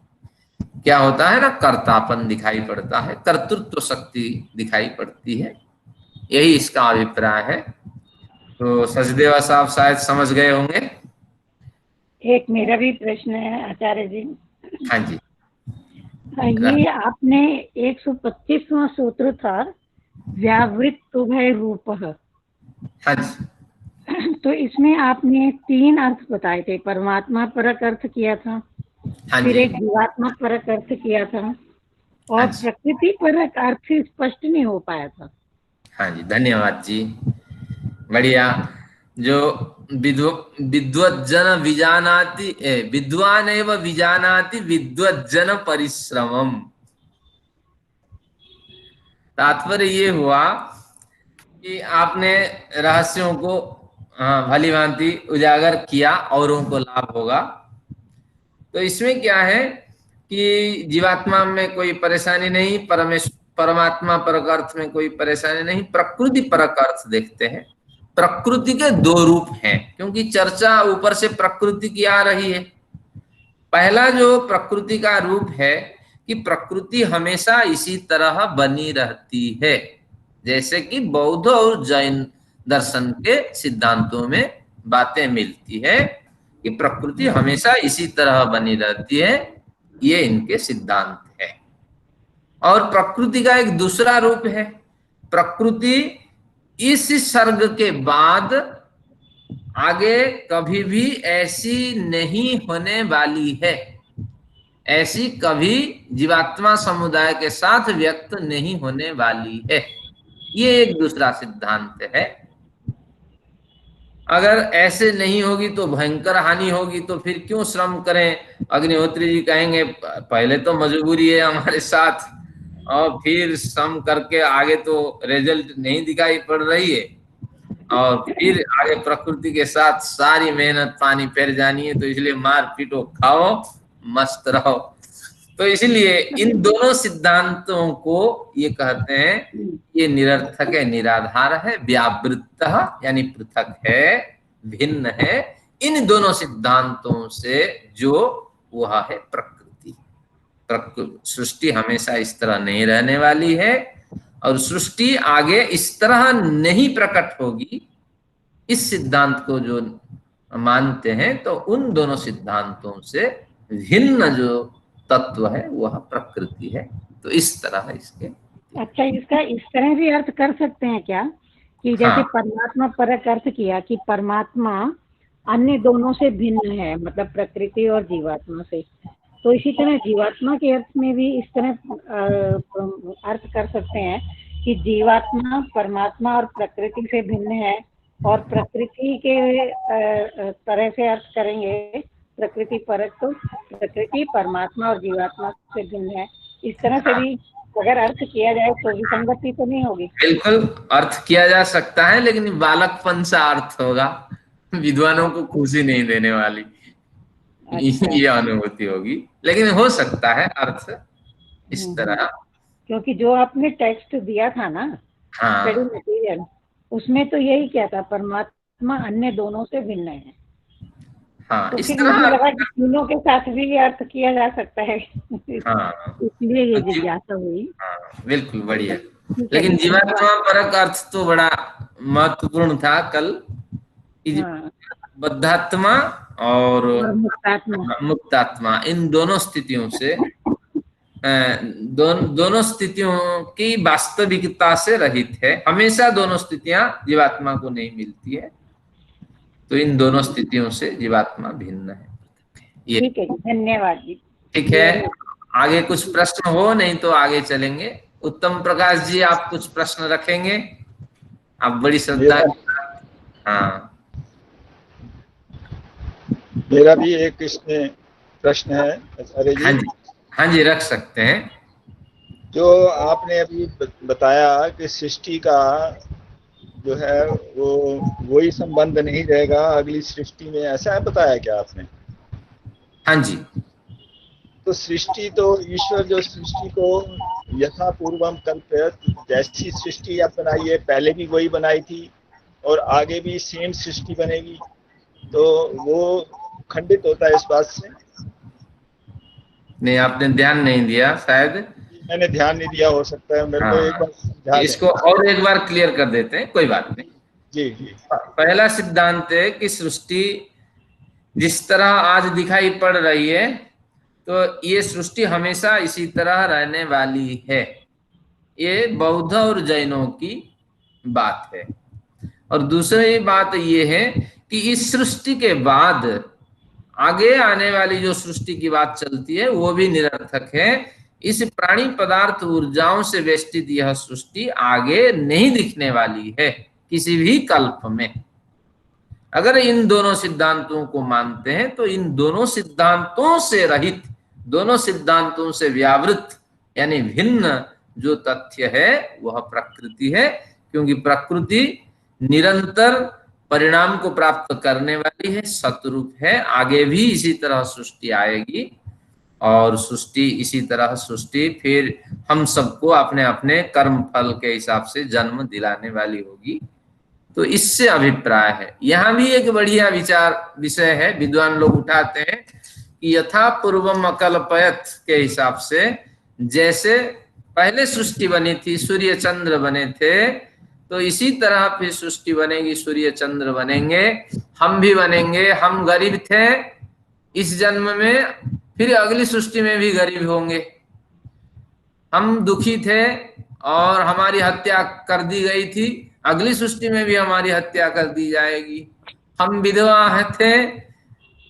क्या होता है ना, कर्तापन दिखाई पड़ता है, कर्तृत्व शक्ति दिखाई पड़ती है, यही इसका अभिप्राय है। तो सचदेवा साहब शायद समझ गए होंगे। एक मेरा भी प्रश्न है आचार्य जी। हाँ जी। ये आपने 125वां सूत्र था व्यावृत्त उभय रूप, हाँ जी। तो इसमें आपने 3 अर्थ बताए थे, परमात्मा परक अर्थ किया था, हाँ फिर जी। एक जीवात्मा परक अर्थ किया था, और हाँ जी। प्रकृति परक अर्थ स्पष्ट नहीं हो पाया था। हाँ जी, धन्यवाद जी, बढ़िया। जो विद्वज्जन विजानाति, विद्वान एव विजानाति विद्वज्जन परिश्रमम। तात्पर्य ये हुआ कि आपने रहस्यों को भली भांति उजागर किया, औरों को लाभ होगा। तो इसमें क्या है कि जीवात्मा में कोई परेशानी नहीं, परमात्मा परक अर्थ में कोई परेशानी नहीं, प्रकृति परक अर्थ देखते हैं। प्रकृति के 2 रूप हैं, क्योंकि चर्चा ऊपर से प्रकृति की आ रही है। पहला जो प्रकृति का रूप है कि प्रकृति हमेशा इसी तरह बनी रहती है, जैसे कि बौद्ध और जैन दर्शन के सिद्धांतों में बातें मिलती है कि प्रकृति हमेशा इसी तरह बनी रहती है, ये इनके सिद्धांत है। और प्रकृति का एक दूसरा रूप है, प्रकृति इस सर्ग के बाद आगे कभी भी ऐसी नहीं होने वाली है, ऐसी कभी जीवात्मा समुदाय के साथ व्यक्त नहीं होने वाली है, ये एक दूसरा सिद्धांत है। अगर ऐसे नहीं होगी तो भयंकर हानि होगी, तो फिर क्यों श्रम करें। अग्निहोत्री जी कहेंगे पहले तो मजबूरी है हमारे साथ, और फिर श्रम करके आगे तो रिजल्ट नहीं दिखाई पड़ रही है, और फिर आगे प्रकृति के साथ सारी मेहनत पानी फेर जानी है, तो इसलिए मार पीटो, खाओ, मस्त रहो। तो इसलिए इन दोनों सिद्धांतों को ये कहते हैं ये निरर्थक है, निराधार है, व्यावृत्त यानी पृथक है, भिन्न है इन दोनों सिद्धांतों से, जो वह है प्रकृति। सृष्टि हमेशा इस तरह नहीं रहने वाली है, और सृष्टि आगे इस तरह नहीं प्रकट होगी। इस सिद्धांत को जो मानते हैं तो उन दोनों सिद्धांतों से भिन्न जो तत्व है वह प्रकृति है। तो इस तरह इसके। अच्छा, इसका इस तरह भी अर्थ कर सकते हैं क्या कि जैसे हाँ। परमात्मा परक अर्थ किया कि परमात्मा अन्य दोनों से भिन्न है, मतलब प्रकृति और जीवात्मा से, तो इसी तरह जीवात्मा के अर्थ में भी इस तरह अर्थ कर सकते हैं कि जीवात्मा परमात्मा और प्रकृति से भिन्न है, और प्रकृति के तरह से अर्थ करेंगे प्रकृति परक तो प्रकृति परमात्मा और जीवात्मा से भिन्न है। इस तरह से भी अगर अर्थ किया जाए तो विसंगति तो नहीं होगी। बिल्कुल अर्थ किया जा सकता है, लेकिन बालकपन सा अर्थ होगा, विद्वानों को खुशी नहीं देने वाली। अच्छा। ये अनुभूति होगी, लेकिन हो सकता है अर्थ इस तरह क्योंकि जो आपने टेक्स्ट दिया था ना, हाँ स्टडी मटेरियल, उसमें तो यही क्या था, परमात्मा अन्य दोनों से भिन्न है। हाँ, तो इस फिर तरह मुझे लगा अर्थ कि तीनों के साथ भी ये अर्थ किया जा सकता है। हाँ इसलिए ये जीव जिज्ञासा हुई। हाँ बिल्कुल बढ़िया। ठीक है लेकिन जी, जीवात्मा धन्यवाद। परक अर्थ तो बड़ा महत्वपूर्ण था कल कि हाँ, बद्धात्मा और और मुक्तात्मा। मुक्तात्मा, इन दोनों स्थितियों से दोनों स्थितियों की वास्तविकता से रहित है। हमेशा दोनों स्थितियां जीवात्मा को नहीं मिलती है, तो इन दोनों स्थितियों से जीवात्मा भिन्न है। ये ठीक है जी, धन्यवाद जी। ठीक है। आगे कुछ प्रश्न हो, नहीं तो आगे चलेंगे। उत्तम प्रकाश जी, आप कुछ प्रश्न रखेंगे? आप बड़ी श्रद्धा। मेरा हाँ मेरा भी एक इसमें प्रश्न है आचार्य हाँ जी। जी, हाँ जी, रख सकते हैं। जो आपने अभी बताया कि सृष्टि का जो है वो वही संबंध नहीं रहेगा अगली सृष्टि में, ऐसा बताया क्या आपने? हाँ जी, तो सृष्टि तो ईश्वर जो सृष्टि को यथा पूर्वम कल्पयत, जैसी सृष्टि आप बनाई है पहले भी वही बनाई थी और आगे भी सेम सृष्टि बनेगी, तो वो खंडित होता है इस बात से। नहीं आपने ध्यान नहीं दिया शायद। मैंने ध्यान नहीं दिया, हो सकता है, मेरे को एक हाँ, बार समझा इसको दें। और एक बार क्लियर कर देते हैं, कोई बात नहीं। जी जी। पहला सिद्धांत है कि सृष्टि जिस तरह आज दिखाई पड़ रही है, तो ये सृष्टि हमेशा इसी तरह रहने वाली है। ये बौद्ध और जैनों की बात है। और दूसरी बात ये है कि इस सृष्टि के बाद आगे आने वाली जो सृष्टि की बात चलती है वो भी निरर्थक है। इस प्राणी पदार्थ ऊर्जाओं से वेष्टित यह सृष्टि आगे नहीं दिखने वाली है किसी भी कल्प में। अगर इन दोनों सिद्धांतों को मानते हैं तो इन दोनों सिद्धांतों से रहित, दोनों सिद्धांतों से व्यावृत यानी भिन्न जो तथ्य है वह प्रकृति है। क्योंकि प्रकृति निरंतर परिणाम को प्राप्त करने वाली है, सतरूप है। आगे भी इसी तरह सृष्टि आएगी और सृष्टि इसी तरह सृष्टि फिर हम सबको अपने अपने कर्म फल के हिसाब से जन्म दिलाने वाली होगी। तो इससे अभिप्राय है। यहाँ भी एक बढ़िया विषय है, विद्वान लोग उठाते हैं कि यथा पूर्वम अकल्पयत के हिसाब से जैसे पहले सृष्टि बनी थी, सूर्य चंद्र बने थे, तो इसी तरह फिर सृष्टि बनेगी, सूर्य चंद्र बनेंगे, हम भी बनेंगे। हम गरीब थे इस जन्म में, फिर अगली सृष्टि में भी गरीब होंगे। हम दुखी थे और हमारी हत्या कर दी गई थी, अगली सृष्टि में भी हमारी हत्या कर दी जाएगी। हम विधवा थे,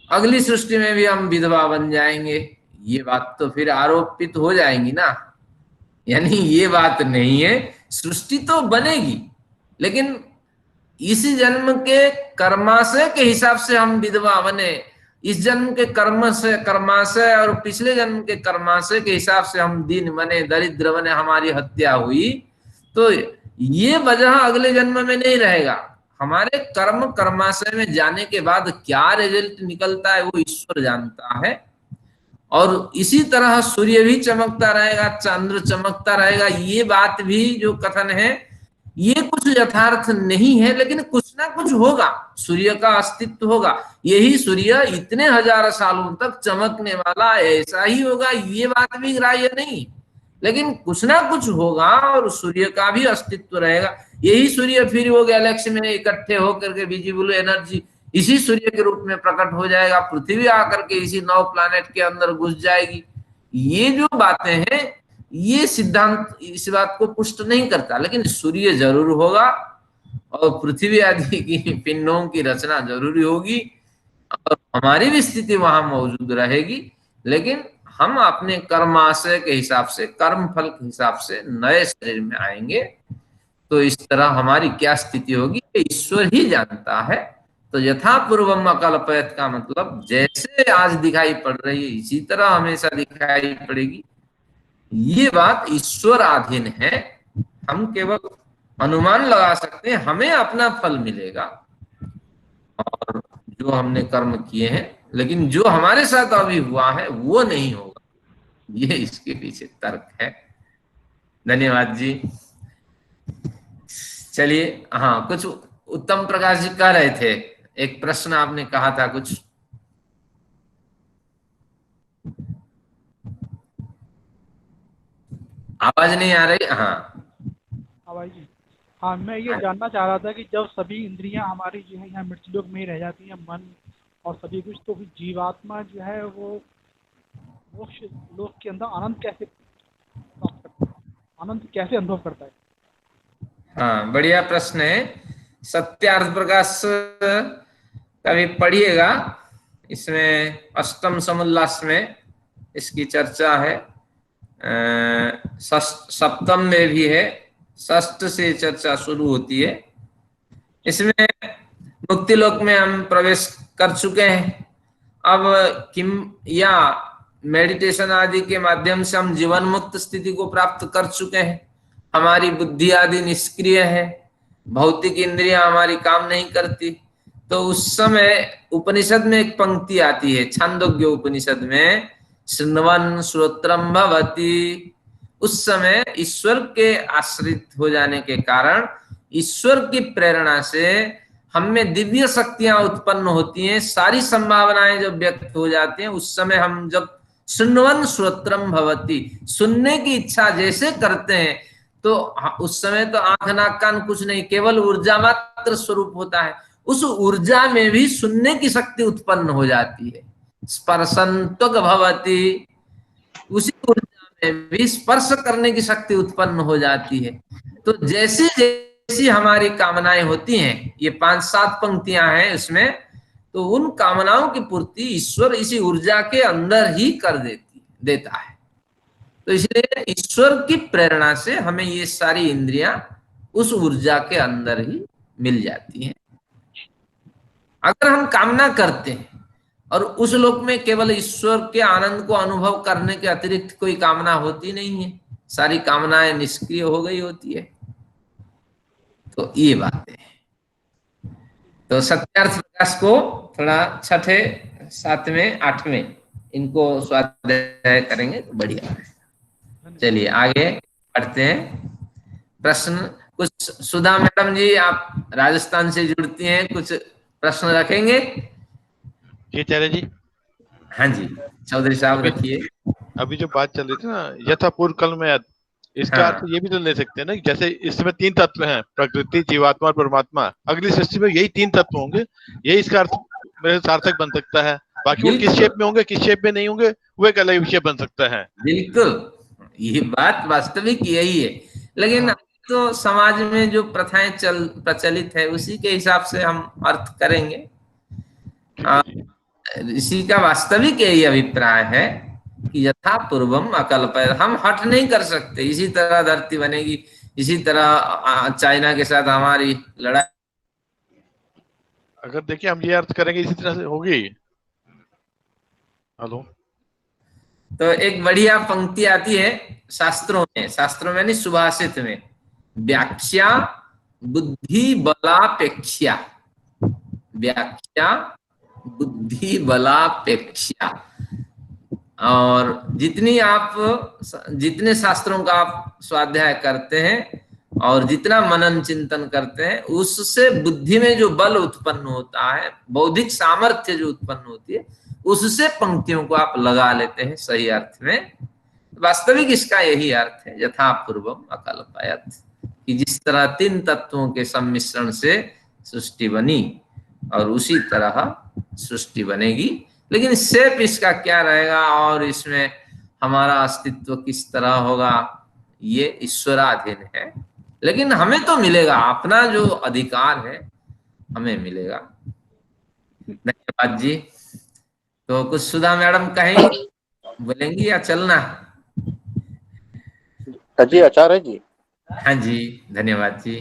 अगली सृष्टि में भी हम विधवा बन जाएंगे। ये बात तो फिर आरोपित हो जाएंगी ना। यानी ये बात नहीं है, सृष्टि तो बनेगी लेकिन इस जन्म के कर्माशय के हिसाब से हम विधवा बने, इस जन्म के कर्माशय और पिछले जन्म के कर्माशय के हिसाब से हम दीन बने, दरिद्र बने, हमारी हत्या हुई, तो ये वजह अगले जन्म में नहीं रहेगा। हमारे कर्माशय में जाने के बाद क्या रिजल्ट निकलता है वो ईश्वर जानता है। और इसी तरह सूर्य भी चमकता रहेगा, चंद्र चमकता रहेगा। ये बात भी जो कथन है ये कुछ यथार्थ नहीं है, लेकिन कुछ ना कुछ होगा, सूर्य का अस्तित्व होगा। यही सूर्य इतने हजार सालों तक चमकने वाला ऐसा ही होगा, ये बात भी ग्राह्य नहीं, लेकिन कुछ ना कुछ होगा और सूर्य का भी अस्तित्व रहेगा। यही सूर्य फिर वो गैलेक्सी में इकट्ठे होकर के विजिबल एनर्जी इसी सूर्य के रूप में प्रकट हो जाएगा, पृथ्वी आकर के इसी 9 प्लैनेट के अंदर घुस जाएगी। ये जो बातें हैं ये सिद्धांत इस बात को पुष्ट नहीं करता, लेकिन सूर्य जरूर होगा और पृथ्वी आदि की पिंडों की रचना जरूरी होगी और हमारी भी स्थिति वहां मौजूद रहेगी। लेकिन हम अपने कर्माशय के हिसाब से, कर्म फल के हिसाब से नए शरीर में आएंगे। तो इस तरह हमारी क्या स्थिति होगी ईश्वर ही जानता है। तो यथा पूर्वम अकल्पयत का मतलब जैसे आज दिखाई पड़ रही है इसी तरह हमेशा दिखाई पड़ेगी। ये बात ईश्वराधीन है, हम केवल अनुमान लगा सकते हैं, हमें अपना फल मिलेगा और जो हमने कर्म किए हैं, लेकिन जो हमारे साथ अभी हुआ है वो नहीं होगा। ये इसके पीछे तर्क है। धन्यवाद जी। चलिए, हाँ, कुछ उत्तम प्रकाश जी कह रहे थे, एक प्रश्न आपने कहा था कुछ। आवाज नहीं आ रही? हाँ हाँ भाई जी। हाँ, मैं ये जानना चाह रहा था कि जब सभी इंद्रियां हमारी जो है यहाँ मृत्युलोक में ही रह जाती हैं, मन और सभी कुछ, तो फिर जीवात्मा जो है वो मोक्ष लोक के अंदर आनंद कैसे प्राप्त करता है, आनंद कैसे अनुभव करता है? हाँ, बढ़िया प्रश्न है। सत्यार्थ प्रकाश कभी पढ़िएगा, इसमें अष्टम समुल्लास में इसकी चर्चा है। सप्तम में भी है, षष्ठ से चर्चा शुरू होती है। इसमें मुक्ति लोक में हम प्रवेश कर चुके हैं। अब किम या मेडिटेशन आदि के माध्यम से हम जीवन मुक्त स्थिति को प्राप्त कर चुके हैं। हमारी बुद्धि आदि निष्क्रिय है, भौतिक इंद्रियां हमारी काम नहीं करती। तो उस समय उपनिषद में एक पंक्ति आती है, छांदोग्य उपनिषद में, शृण्वन् श्रोत्रम भवति। उस समय ईश्वर के आश्रित हो जाने के कारण, ईश्वर की प्रेरणा से हम में दिव्य शक्तियां उत्पन्न होती हैं, सारी संभावनाएं जब व्यक्त हो जाती हैं, उस समय हम जब शृण्वन् श्रोत्रम भवति, सुनने की इच्छा जैसे करते हैं, तो उस समय तो आंख नाक कान कुछ नहीं, केवल ऊर्जा मात्र स्वरूप होता है। उस ऊर्जा में भी सुनने की शक्ति उत्पन्न हो जाती है। स्पर्शन्त्वक भवति, उसी ऊर्जा में भी स्पर्श करने की शक्ति उत्पन्न हो जाती है। तो जैसी जैसी हमारी कामनाएं होती हैं, ये 5-7 पंक्तियां हैं इसमें, तो उन कामनाओं की पूर्ति ईश्वर इसी ऊर्जा के अंदर ही कर देता है। तो इसलिए ईश्वर की प्रेरणा से हमें ये सारी इंद्रियां उस ऊर्जा के अंदर ही मिल जाती हैं। अगर हम कामना करते हैं और उस लोक में केवल ईश्वर के आनंद को अनुभव करने के अतिरिक्त कोई कामना होती नहीं है, सारी कामनाएं निष्क्रिय हो गई होती है। तो ये बात है। तो सत्यार्थ प्रकाश को थोड़ा 6ठे 7वें 8वें इनको स्वाध्याय करेंगे तो बढ़िया है। चलिए आगे बढ़ते हैं। प्रश्न कुछ, सुधा मैडम जी आप राजस्थान से जुड़ती हैं, कुछ प्रश्न रखेंगे? जी आचार्य जी। हाँ जी, चौधरी साहब रखिए। अभी जो बात चल रही थी ना यथापूर्व कल में, इसका हाँ। अर्थ ये भी तो ले सकते हैं ना, जैसे इसमें 3 तत्व हैं, प्रकृति, जीवात्मा और परमात्मा। अगली सृष्टि में यही 3 तत्व होंगे, यही इसका अर्थ मेरे सार्थक बन सकता है। बाकी वो किस शेप में होंगे, किस शेप में नहीं होंगे, वो एक अलग विषय बन सकता है। बिल्कुल, ये बात वास्तविक यही है। लेकिन तो समाज में जो प्रथाएं प्रचलित है उसी के हिसाब से हम अर्थ करेंगे। इसी का वास्तविक यही अभिप्राय है कि यथा पूर्वम अकल्पयत्, हम हट नहीं कर सकते। इसी तरह धरती बनेगी, इसी तरह चाइना के साथ हमारी लड़ाई, अगर देखिए हम ये अर्थ करेंगे इसी तरह से होगी। हेलो, तो एक बढ़िया पंक्ति आती है शास्त्रों में नहीं, सुभाषित में, व्याख्या बुद्धि बलापेक्षा, व्याख्या बुद्धि बलापेक्षा। और जितने शास्त्रों का आप स्वाध्याय करते हैं और जितना मनन चिंतन करते हैं, उससे बुद्धि में जो बल उत्पन्न होता है, बौद्धिक सामर्थ्य जो उत्पन्न होती है, उससे पंक्तियों को आप लगा लेते हैं सही अर्थ में। वास्तविक इसका यही अर्थ है, यथा पूर्वम अकल्पयत्, कि जिस तरह 3 तत्वों के सम्मिश्रण से सृष्टि बनी और उसी तरह सृष्टि बनेगी। लेकिन शेप इसका क्या रहेगा और इसमें हमारा अस्तित्व किस तरह होगा, ये ईश्वराधीन है। लेकिन हमें तो मिलेगा, अपना जो अधिकार है हमें मिलेगा। धन्यवाद जी। तो कुछ सुधा मैडम कहेंगी, बोलेंगी या चलना? जी आचार्य जी। हाँ जी, धन्यवाद जी।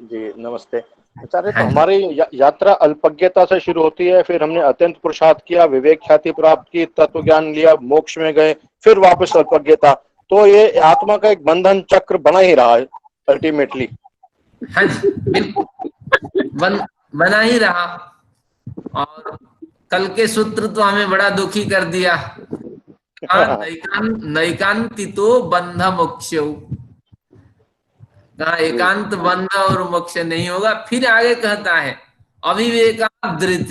जी नमस्ते आचार्य। तो हमारी यात्रा अल्पज्ञता से शुरू होती है, फिर हमने अत्यंत पुरुषार्थ किया, विवेक ख्याति प्राप्त की, तत्व ज्ञान लिया, मोक्ष में गए, फिर वापस अल्पज्ञता। तो ये आत्मा का एक बंधन चक्र बना ही रहा है अल्टीमेटली। हाँ जी, बिल्कुल बना ही रहा। और कल के सूत्र तो हमें बड़ा दुखी कर दिया। नैकांतितो बंध मोक्ष, कहा एकांत बंध और मोक्ष नहीं होगा। फिर आगे कहता है अविवेकादृत,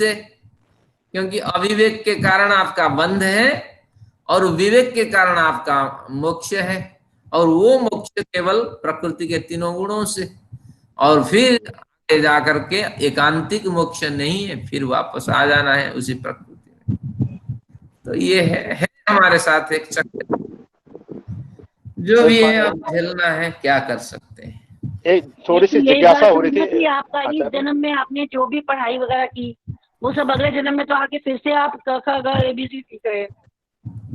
क्योंकि अविवेक के कारण आपका बंध है और विवेक के कारण आपका मोक्ष है, और वो मोक्ष केवल प्रकृति के तीनों गुणों से, और फिर आगे जाकर के एकांतिक मोक्ष नहीं है, फिर वापस आ जाना है उसी प्रकृति में। तो ये है हमारे साथ एक चक्र, जो भी है अब झेलना है, क्या कर सकते हैं। एक थोड़ी सी यही जिज्ञासा बात हो रही समझना थी कि आपका इस जन्म में आपने जो भी पढ़ाई वगैरह की वो सब अगले जन्म में तो आके फिर से आप क ख ग ABC सीख रहे हैं।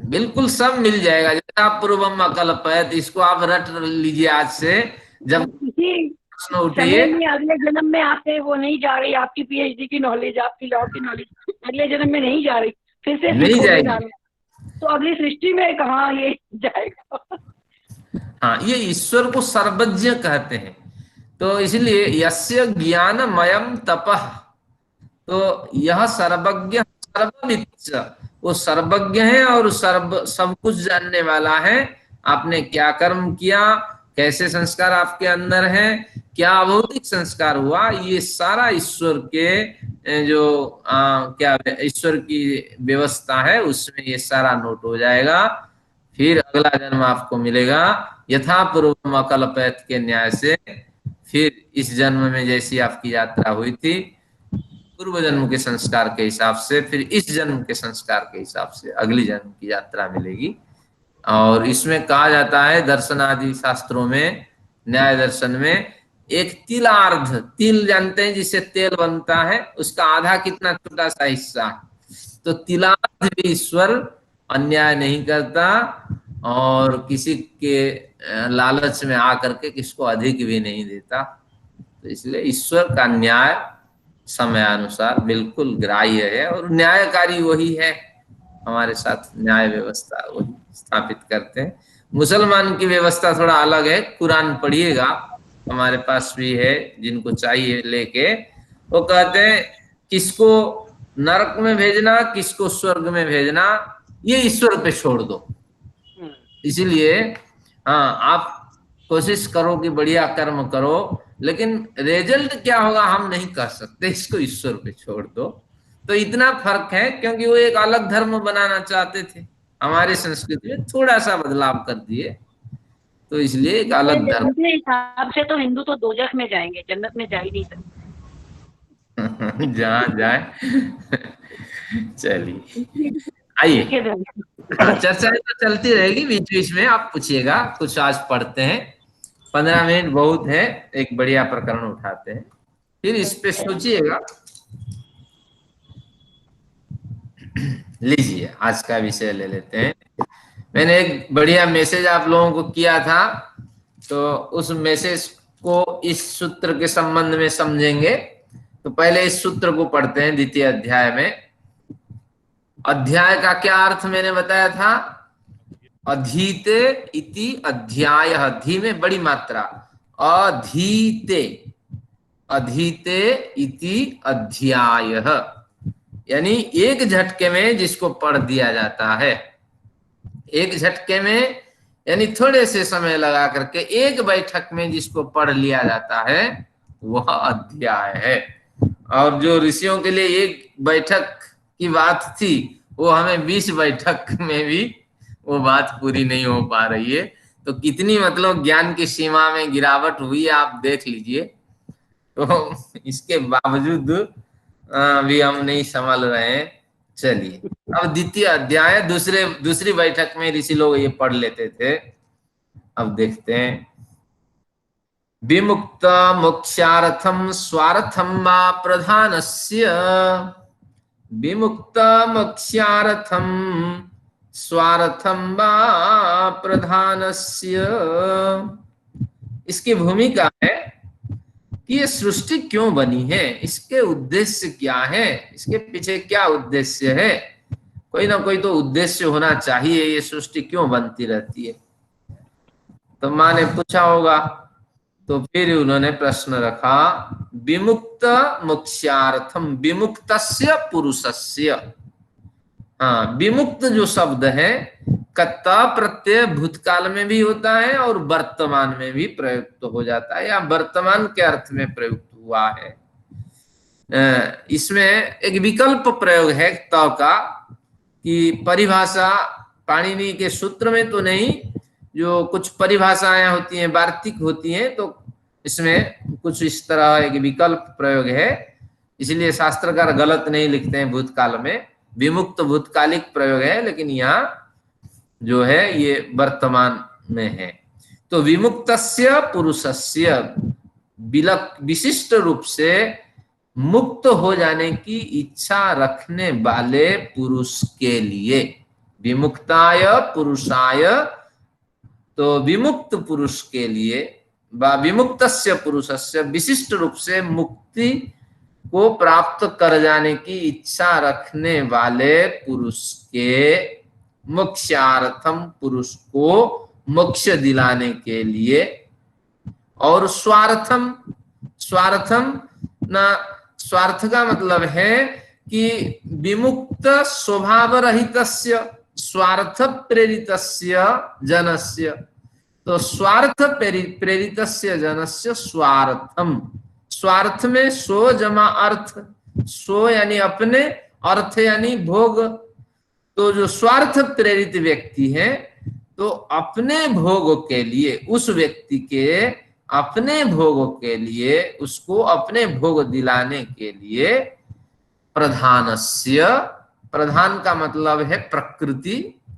बिल्कुल सब मिल जाएगा। जैसे आप पूर्वम अकल्पयत, इसको आप रट लीजिए आज से, जब इसी प्रश्न उठिए समय में अगले जन्म में आपसे वो नहीं जा रही, आपकी PhD की नॉलेज, आपकी लॉ की नॉलेज अगले जन्म में नहीं जा रही, फिर से नहीं सीखोगे जाएगी। जाने, तो अगली सृष्टि में कहाँ ये जाएगा। हाँ, ये ईश्वर को सर्वज्ञ कहते हैं। तो इसलिए यस्य ज्ञानमयम तपः, तो यह सर्वज्ञ सर्वविच्च, वो सर्वज्ञ है और सब कुछ जानने वाला है। आपने क्या कर्म किया, कैसे संस्कार आपके अंदर है, क्या भौतिक संस्कार हुआ, ये सारा ईश्वर के जो क्या ईश्वर की व्यवस्था है उसमें ये सारा नोट हो जाएगा। फिर अगला जन्म आपको मिलेगा यथा पूर्वम अकल्पयत के न्याय से। फिर इस जन्म में जैसी आपकी यात्रा हुई थी पूर्व जन्म के संस्कार के हिसाब से, फिर इस जन्म के संस्कार के हिसाब से अगली जन्म की यात्रा मिलेगी। और इसमें कहा जाता है दर्शन आदि शास्त्रों में, न्याय दर्शन में, एक तिलार्ध, तिल जानते हैं जिससे तेल बनता है, उसका आधा कितना छोटा सा हिस्सा, तो तिलार्ध भी ईश्वर अन्याय नहीं करता और किसी के लालच में आकर के किसको अधिक भी नहीं देता। तो इसलिए ईश्वर का न्याय समयानुसार बिल्कुल ग्राह्य है, और न्यायकारी वही है, हमारे साथ न्याय व्यवस्था वही स्थापित करते हैं। मुसलमान की व्यवस्था थोड़ा अलग है, कुरान पढ़िएगा, हमारे पास भी है, जिनको चाहिए लेके। वो कहते हैं किसको नरक में भेजना, किसको स्वर्ग में भेजना, ये ईश्वर पे छोड़ दो। इसीलिए हाँ, आप कोशिश करो कि बढ़िया कर्म करो, लेकिन रिजल्ट क्या होगा हम नहीं कह सकते, इसको ईश्वर पे छोड़ दो। तो इतना फर्क है, क्योंकि वो एक अलग धर्म बनाना चाहते थे, हमारी संस्कृति में थोड़ा सा बदलाव कर दिए, तो इसलिए एक अलग धर्म। उनके हिसाब से तो हिंदू तो दोजख में जाएंगे, जन्नत में जा ही नहीं सकते। जहाँ जाए चलिए आइए, चर्चा तो चलती रहेगी, बीच बीच में आप पूछिएगा, कुछ आज पढ़ते हैं, 15 मिनट बहुत है, एक बढ़िया प्रकरण उठाते हैं, फिर इस पे सोचिएगा। लीजिए आज का विषय ले लेते हैं। मैंने एक बढ़िया मैसेज आप लोगों को किया था, तो उस मैसेज को इस सूत्र के संबंध में समझेंगे। तो पहले इस सूत्र को पढ़ते हैं, द्वितीय अध्याय में। अध्याय का क्या अर्थ मैंने बताया था, अधीते इति अध्याय, धी में बड़ी मात्रा, अधीते, अधीते इति अध्याय, यानी एक झटके में जिसको पढ़ दिया जाता है, एक झटके में यानी थोड़े से समय लगा करके एक बैठक में जिसको पढ़ लिया जाता है वह अध्याय है। और जो ऋषियों के लिए एक बैठक की बात थी, वो हमें 20 बैठक में भी वो बात पूरी नहीं हो पा रही है। तो कितनी मतलब ज्ञान की सीमा में गिरावट हुई है आप देख लीजिए। तो इसके बावजूद भी हम नहीं संभल रहे हैं। चलिए, अब द्वितीय अध्याय, दूसरी बैठक में ऋषि लोग ये पढ़ लेते थे, अब देखते हैं। विमुक्त मोक्षार्थम स्वार्थम वा प्रधानस्य, विमुक्त मोक्षार्थम स्वार्थम वा प्रधानस्य। इसकी भूमिका है कि ये सृष्टि क्यों बनी है, इसके उद्देश्य क्या है, इसके पीछे क्या उद्देश्य है। कोई ना कोई तो उद्देश्य होना चाहिए, ये सृष्टि क्यों बनती रहती है। तो माँ ने पूछा होगा, तो फिर उन्होंने प्रश्न रखा, विमुक्त मोक्षार्थम विमुक्तस्य पुरुषस्य। हाँ, विमुक्त जो शब्द है कत्ता प्रत्यय भूतकाल में भी होता है और वर्तमान में भी प्रयुक्त हो जाता है, या वर्तमान के अर्थ में प्रयुक्त हुआ है। इसमें एक विकल्प प्रयोग है त का, कि परिभाषा पाणिनि के सूत्र में तो नहीं, जो कुछ परिभाषाएं होती हैं वार्तिक होती हैं, तो इसमें कुछ इस तरह एक विकल्प प्रयोग है, इसलिए शास्त्रकार गलत नहीं लिखते हैं भूतकाल में, विमुक्त भूतकालिक प्रयोग है, लेकिन यहाँ जो है ये वर्तमान में है। तो विमुक्तस्य पुरुषस्य विशिष्ट रूप से मुक्त हो जाने की इच्छा रखने वाले पुरुष के लिए, विमुक्ताय पुरुषाय, तो विमुक्त पुरुष के लिए, विमुक्तस्य पुरुषस्य विशिष्ट रूप से मुक्ति को प्राप्त कर जाने की इच्छा रखने वाले पुरुष के, मोक्षार्थम पुरुष को मोक्ष दिलाने के लिए, और स्वार्थम, स्वार्थम ना, स्वार्थ का मतलब है कि विमुक्त स्वभाव रहितस्य स्वार्थ प्रेरितस्य जनस्य, तो स्वार्थ प्रेरितस्य जनस्य स्वार्थम, स्वार्थ में स्व जमा अर्थ, स्व यानी अपने, अर्थ यानी भोग, तो जो स्वार्थ प्रेरित व्यक्ति है तो अपने भोग के लिए, उस व्यक्ति के अपने भोग के लिए, उसको अपने भोग दिलाने के लिए प्रधानस्य, प्रधान का मतलब है प्रकृति,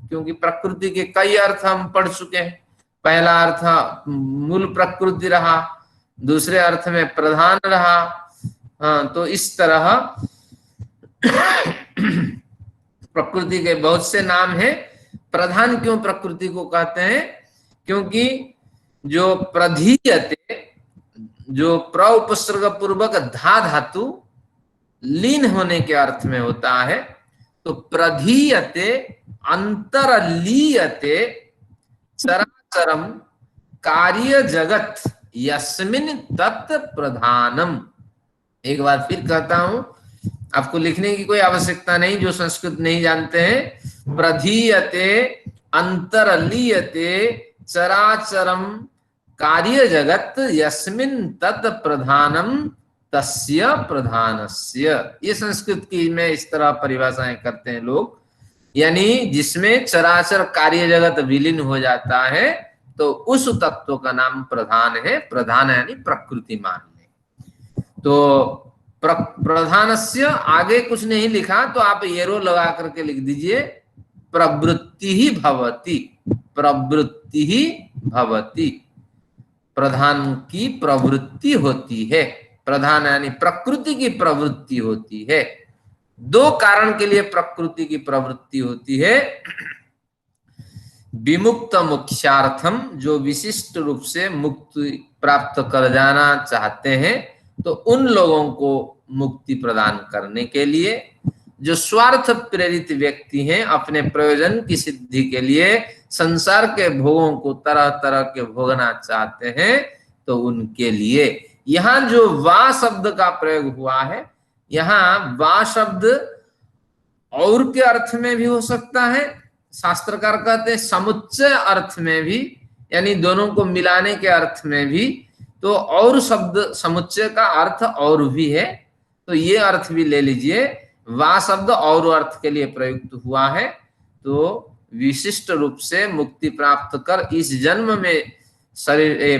क्योंकि प्रकृति के कई अर्थ हम पढ़ चुके हैं। पहला अर्थ मूल प्रकृति रहा, दूसरे अर्थ में प्रधान रहा। हाँ, तो इस तरह प्रकृति के बहुत से नाम हैं। प्रधान क्यों प्रकृति को कहते हैं? क्योंकि जो प्रधीयते, जो प्र उपसर्ग पूर्वक धा धातु लीन होने के अर्थ में होता है, तो प्रधीयते अंतरलीयते चराचरम कार्य जगत यस्मिन तत् प्रधानम। एक बार फिर कहता हूं, आपको लिखने की कोई आवश्यकता नहीं जो संस्कृत नहीं जानते हैं। प्रधीयते अंतरलीयते चराचरम कार्य जगत यस्मिन तत् प्रधानम तस्य प्रधानस्य। ये संस्कृत की में इस तरह परिभाषाएं करते हैं लोग, यानी जिसमें चराचर कार्य जगत विलीन हो जाता है तो उस तत्व का नाम प्रधान है। प्रधान यानी प्रकृति मान ले। तो प्रधानस्य आगे कुछ नहीं लिखा तो आप एरो लगा करके लिख दीजिए प्रवृत्ति ही भवति, प्रवृत्ति ही भवति, प्रधान की प्रवृत्ति होती है। प्रधान यानी प्रकृति की प्रवृत्ति होती है। दो कारण के लिए प्रकृति की प्रवृत्ति होती है। विमुक्त मोक्षार्थम, जो विशिष्ट रूप से मुक्ति प्राप्त कर जाना चाहते हैं तो उन लोगों को मुक्ति प्रदान करने के लिए। जो स्वार्थ प्रेरित व्यक्ति हैं, अपने प्रयोजन की सिद्धि के लिए संसार के भोगों को तरह तरह के भोगना चाहते हैं, तो उनके लिए। यहाँ जो वा शब्द का प्रयोग हुआ है, यहाँ वा शब्द और के अर्थ में भी हो सकता है। शास्त्रकार कहते हैं समुच्चय अर्थ में भी, यानी दोनों को मिलाने के अर्थ में भी। तो और शब्द समुच्चय का अर्थ और भी है, तो ये अर्थ भी ले लीजिए। वा शब्द और अर्थ के लिए प्रयुक्त हुआ है। तो विशिष्ट रूप से मुक्ति प्राप्त कर इस जन्म में शरीर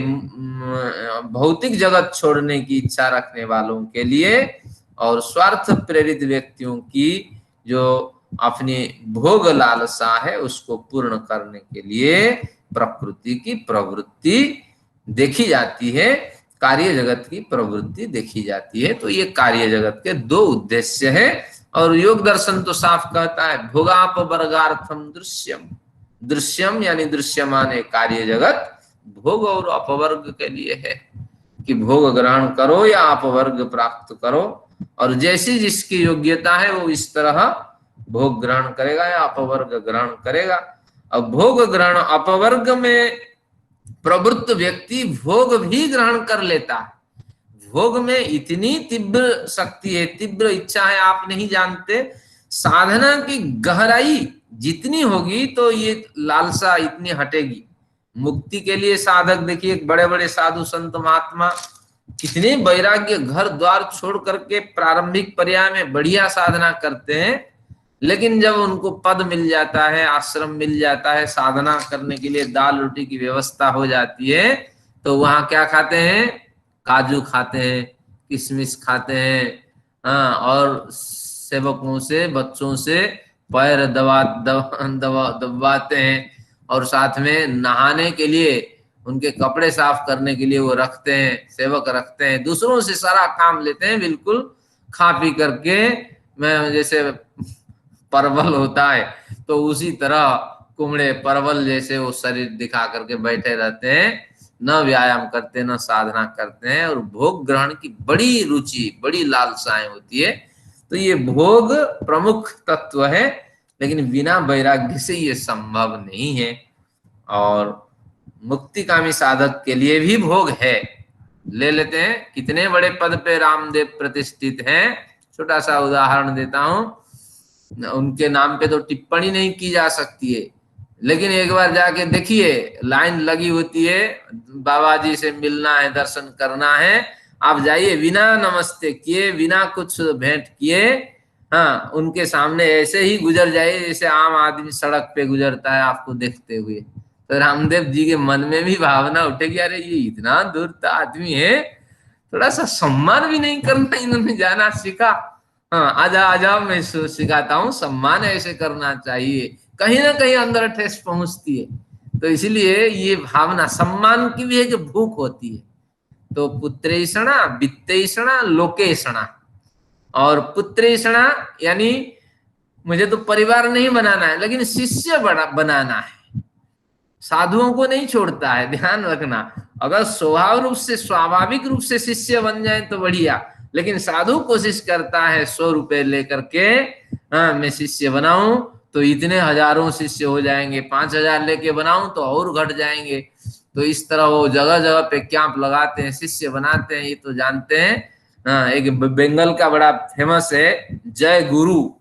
भौतिक जगत छोड़ने की इच्छा रखने वालों के लिए, और स्वार्थ प्रेरित व्यक्तियों की जो अपनी भोग लालसा है उसको पूर्ण करने के लिए प्रकृति की प्रवृत्ति देखी जाती है, कार्य जगत की प्रवृत्ति देखी जाती है। तो ये कार्य जगत के दो उद्देश्य है। और योग दर्शन तो साफ कहता है भोगापवर्गार्थम दृश्यम, दृश्यम यानी दृश्यमान है कार्य जगत, भोग और अपवर्ग के लिए है कि भोग ग्रहण करो या अपवर्ग प्राप्त करो, और जैसी जिसकी योग्यता है वो इस तरह भोग ग्रहण करेगा या अपवर्ग ग्रहण करेगा। अब भोग ग्रहण अपवर्ग में प्रवृत्त व्यक्ति भोग भी ग्रहण कर लेता है। भोग में इतनी तीव्र शक्ति है, तीव्र इच्छा है, आप नहीं जानते। साधना की गहराई जितनी होगी तो ये लालसा इतनी हटेगी। मुक्ति के लिए साधक देखिए, बड़े बड़े साधु संत महात्मा कितने वैराग्य, घर द्वार छोड़ करके प्रारंभिक पर्याय में बढ़िया साधना करते हैं, लेकिन जब उनको पद मिल जाता है, आश्रम मिल जाता है, साधना करने के लिए दाल रोटी की व्यवस्था हो जाती है, तो वहां क्या खाते हैं? काजू खाते हैं, किशमिश खाते हैं, हाँ, और सेवकों से, बच्चों से पैर दबाते हैं, और साथ में नहाने के लिए, उनके कपड़े साफ करने के लिए वो रखते हैं, सेवक रखते हैं, दूसरों से सारा काम लेते हैं, बिल्कुल खा पी करके। मैं जैसे परवल होता है तो उसी तरह कुमड़े परवल जैसे वो शरीर दिखा करके बैठे रहते हैं, न व्यायाम करते, न साधना करते हैं, और भोग ग्रहण की बड़ी रुचि, बड़ी लालसाएं होती है। तो ये भोग प्रमुख तत्व है, लेकिन बिना वैराग्य से ये संभव नहीं है। और मुक्तिकामी साधक के लिए भी भोग है। ले लेते हैं, कितने बड़े पद पे रामदेव प्रतिष्ठित हैं। छोटा सा उदाहरण देता हूं, उनके नाम पे तो टिप्पणी नहीं की जा सकती है, लेकिन एक बार जाके देखिए, लाइन लगी होती है, बाबा जी से मिलना है, दर्शन करना है, आप जाइए, बिना नमस्ते किए, बिना कुछ भेंट किए, हाँ, उनके सामने ऐसे ही गुजर जाइए जैसे आम आदमी सड़क पे गुजरता है आपको देखते हुए। तो रामदेव जी के मन में भी भावना उठेगी, अरे ये इतना दूर आदमी है, थोड़ा सा सम्मान भी नहीं करना इन्होंने जाना सीखा। हाँ, आ जाओ, मैं सिखाता हूँ, सम्मान ऐसे करना चाहिए। कहीं ना कहीं अंदर ठेस पहुंचती है। तो इसलिए ये भावना सम्मान की भी एक भूख होती है। तो पुत्रेषणा, वित्तेषणा, लोकेषणा। और पुत्रेषणा यानी मुझे तो परिवार नहीं बनाना है, लेकिन शिष्य बनाना है। साधुओं को नहीं छोड़ता है, ध्यान रखना। अगर स्वभाव रूप से, स्वाभाविक रूप से शिष्य बन जाए तो बढ़िया, लेकिन साधु कोशिश करता है 100 रुपए लेकर के, हाँ, मैं शिष्य बनाऊं तो इतने हजारों शिष्य हो जाएंगे, 5000 लेके बनाऊं तो और घट जाएंगे। तो इस तरह वो जगह जगह पे कैंप लगाते हैं, शिष्य बनाते हैं, ये तो जानते हैं। हाँ, एक बंगाल का बड़ा फेमस है जय गुरु।